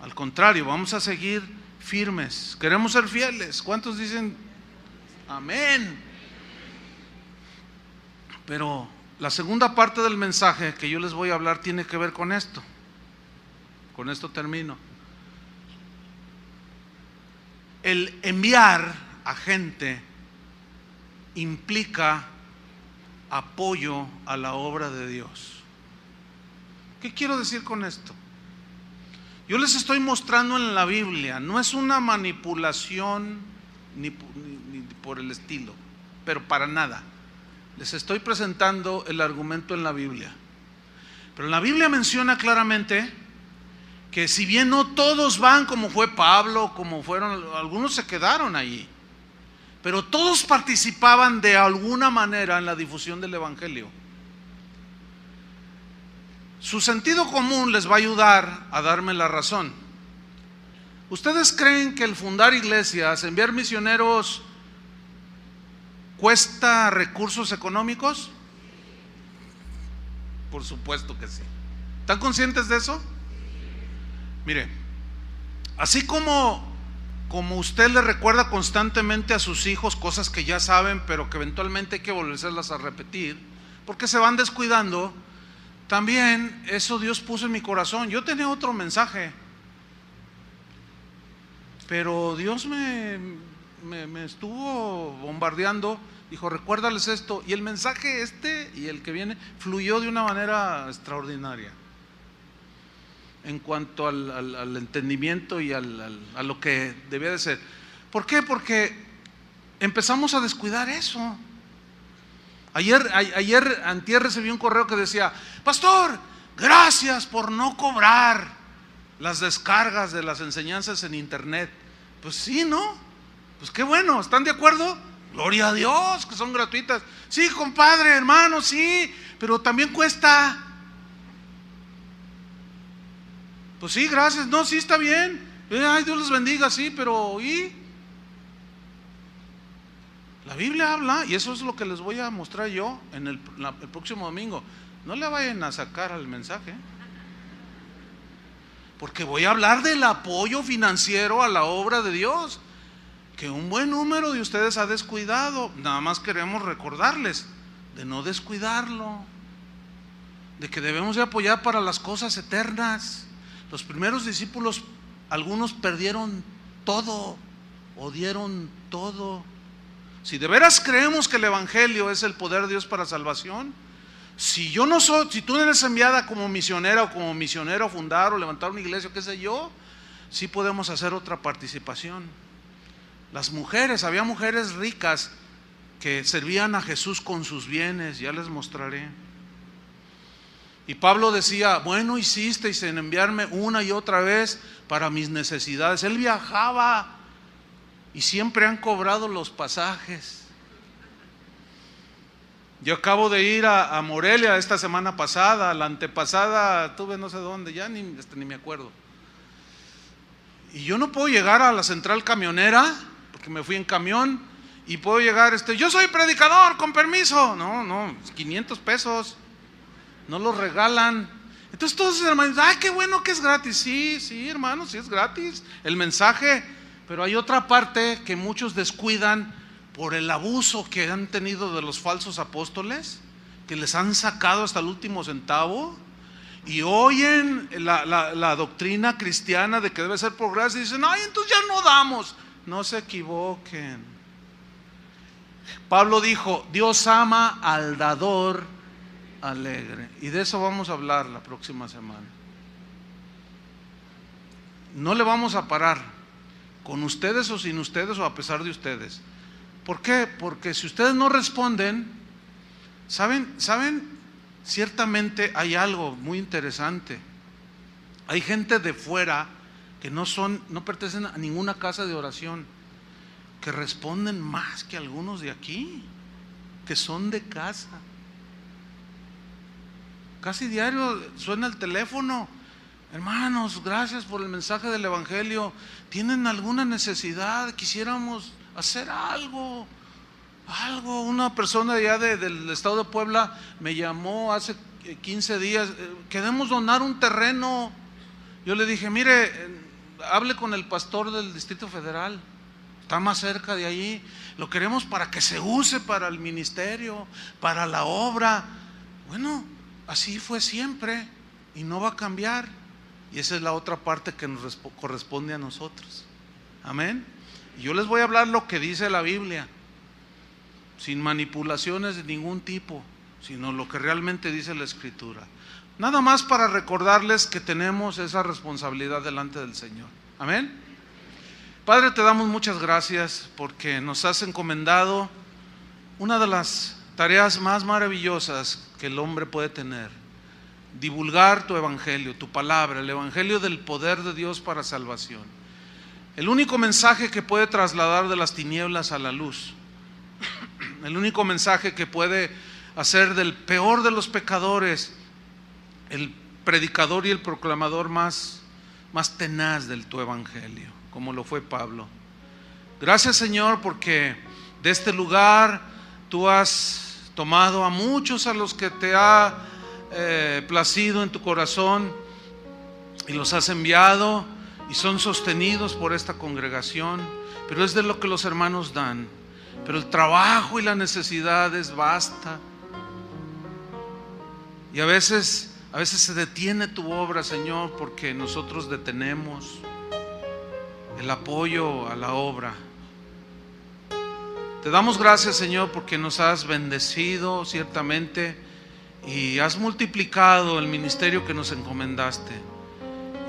Al contrario, vamos a seguir firmes. Queremos ser fieles. ¿Cuántos dicen amén? Pero la segunda parte del mensaje que yo les voy a hablar tiene que ver con esto. Con esto termino. El enviar a gente implica apoyo a la obra de Dios. ¿Qué quiero decir con esto? Yo les estoy mostrando en la Biblia, no es una manipulación ni por el estilo, pero para nada. Les estoy presentando el argumento en la Biblia. Pero la Biblia menciona claramente que si bien no todos van como fue Pablo, como fueron, algunos se quedaron allí, pero todos participaban de alguna manera en la difusión del Evangelio. Su sentido común les va a ayudar a darme la razón. ¿Ustedes creen que el fundar iglesias, enviar misioneros, cuesta recursos económicos? Por supuesto que sí. ¿Están conscientes de eso? Mire, así como usted le recuerda constantemente a sus hijos cosas que ya saben, pero que eventualmente hay que volverlas a repetir, porque se van descuidando, también eso Dios puso en mi corazón. Yo tenía otro mensaje, pero Dios me estuvo bombardeando. Dijo, recuérdales esto. Y el mensaje y el que viene fluyó de una manera extraordinaria en cuanto al entendimiento y a lo que debía de ser. ¿Por qué? Porque empezamos a descuidar eso. Antier recibí un correo que decía: pastor, gracias por no cobrar las descargas de las enseñanzas en internet. Pues sí, ¿no? Pues qué bueno, ¿están de acuerdo? Gloria a Dios, que son gratuitas. Sí, compadre, hermano, sí, pero también cuesta. Pues sí, gracias, no, sí, está bien. Ay, Dios les bendiga, sí, pero ¿y? La Biblia habla, y eso es lo que les voy a mostrar yo en el próximo domingo. No le vayan a sacar al mensaje, porque voy a hablar del apoyo financiero a la obra de Dios, que un buen número de ustedes ha descuidado. Nada más queremos recordarles de no descuidarlo, de que debemos de apoyar para las cosas eternas. Los primeros discípulos, algunos perdieron todo, o dieron todo. Si de veras creemos que el Evangelio es el poder de Dios para salvación, si tú no eres enviada como misionera o como misionero a fundar o levantar una iglesia, qué sé yo, sí podemos hacer otra participación. Las mujeres, había mujeres ricas que servían a Jesús con sus bienes, ya les mostraré. Y Pablo decía: bueno hicisteis en enviarme una y otra vez para mis necesidades. Él viajaba y siempre han cobrado los pasajes. Yo acabo de ir a Morelia esta semana pasada, la antepasada tuve no sé dónde, ya ni me acuerdo. Y yo no puedo llegar a la central camionera, porque me fui en camión, y puedo llegar, yo soy predicador, con permiso. No, 500 pesos, no los regalan. Entonces todos los hermanos, ay, qué bueno que es gratis. Sí, hermanos, sí es gratis el mensaje, pero hay otra parte que muchos descuidan por el abuso que han tenido de los falsos apóstoles, que les han sacado hasta el último centavo, y oyen la doctrina cristiana de que debe ser por gracia y dicen: ay, entonces ya no damos. No se equivoquen. Pablo dijo: Dios ama al dador alegre, y de eso vamos a hablar la próxima semana. No le vamos a parar, con ustedes o sin ustedes o a pesar de ustedes. ¿Por qué? Porque si ustedes no responden, ¿saben? Ciertamente hay algo muy interesante. Hay gente de fuera que no pertenecen a ninguna casa de oración, que responden más que algunos de aquí, que son de casa. Casi diario suena el teléfono: hermanos, gracias por el mensaje del Evangelio, ¿tienen alguna necesidad? Quisiéramos hacer algo. Una persona allá del estado de Puebla me llamó hace 15 días: queremos donar un terreno. Yo le dije: mire, hable con el pastor del Distrito Federal, está más cerca de allí, lo queremos para que se use para el ministerio, para la obra. Bueno, así fue siempre y no va a cambiar, y esa es la otra parte que nos corresponde a nosotros. Amén. Y yo les voy a hablar lo que dice la Biblia, sin manipulaciones de ningún tipo, sino lo que realmente dice la Escritura. Nada más para recordarles que tenemos esa responsabilidad delante del Señor. Amén. Padre, te damos muchas gracias porque nos has encomendado una de las tareas más maravillosas que el hombre puede tener: divulgar tu evangelio, tu palabra, el evangelio del poder de Dios para salvación. El único mensaje que puede trasladar de las tinieblas a la luz, el único mensaje que puede hacer del peor de los pecadores el predicador y el proclamador más tenaz del tu evangelio, como lo fue Pablo. Gracias, Señor, porque de este lugar tú has tomado a muchos a los que te ha placido en tu corazón y los has enviado y son sostenidos por esta congregación, pero es de lo que los hermanos dan. Pero el trabajo y la necesidad es vasta y a veces se detiene tu obra, Señor, porque nosotros detenemos el apoyo a la obra. Te damos gracias, Señor, porque nos has bendecido ciertamente y has multiplicado el ministerio que nos encomendaste.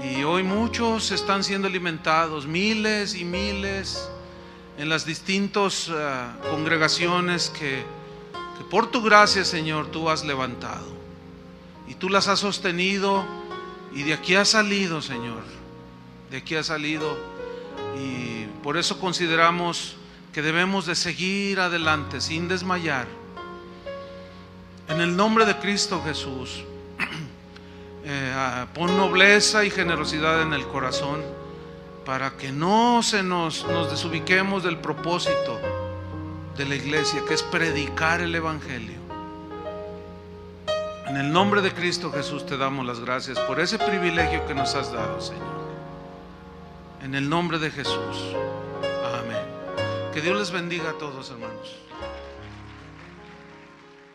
Y hoy muchos están siendo alimentados, miles y miles, en las distintas congregaciones que por tu gracia, Señor, tú has levantado. Y tú las has sostenido y de aquí has salido, Señor. De aquí has salido y por eso consideramos que debemos de seguir adelante sin desmayar. En el nombre de Cristo Jesús, pon nobleza y generosidad en el corazón para que no nos desubiquemos del propósito de la iglesia, que es predicar el evangelio. En el nombre de Cristo Jesús te damos las gracias por ese privilegio que nos has dado, Señor. En el nombre de Jesús. Amén. Que Dios les bendiga a todos, hermanos.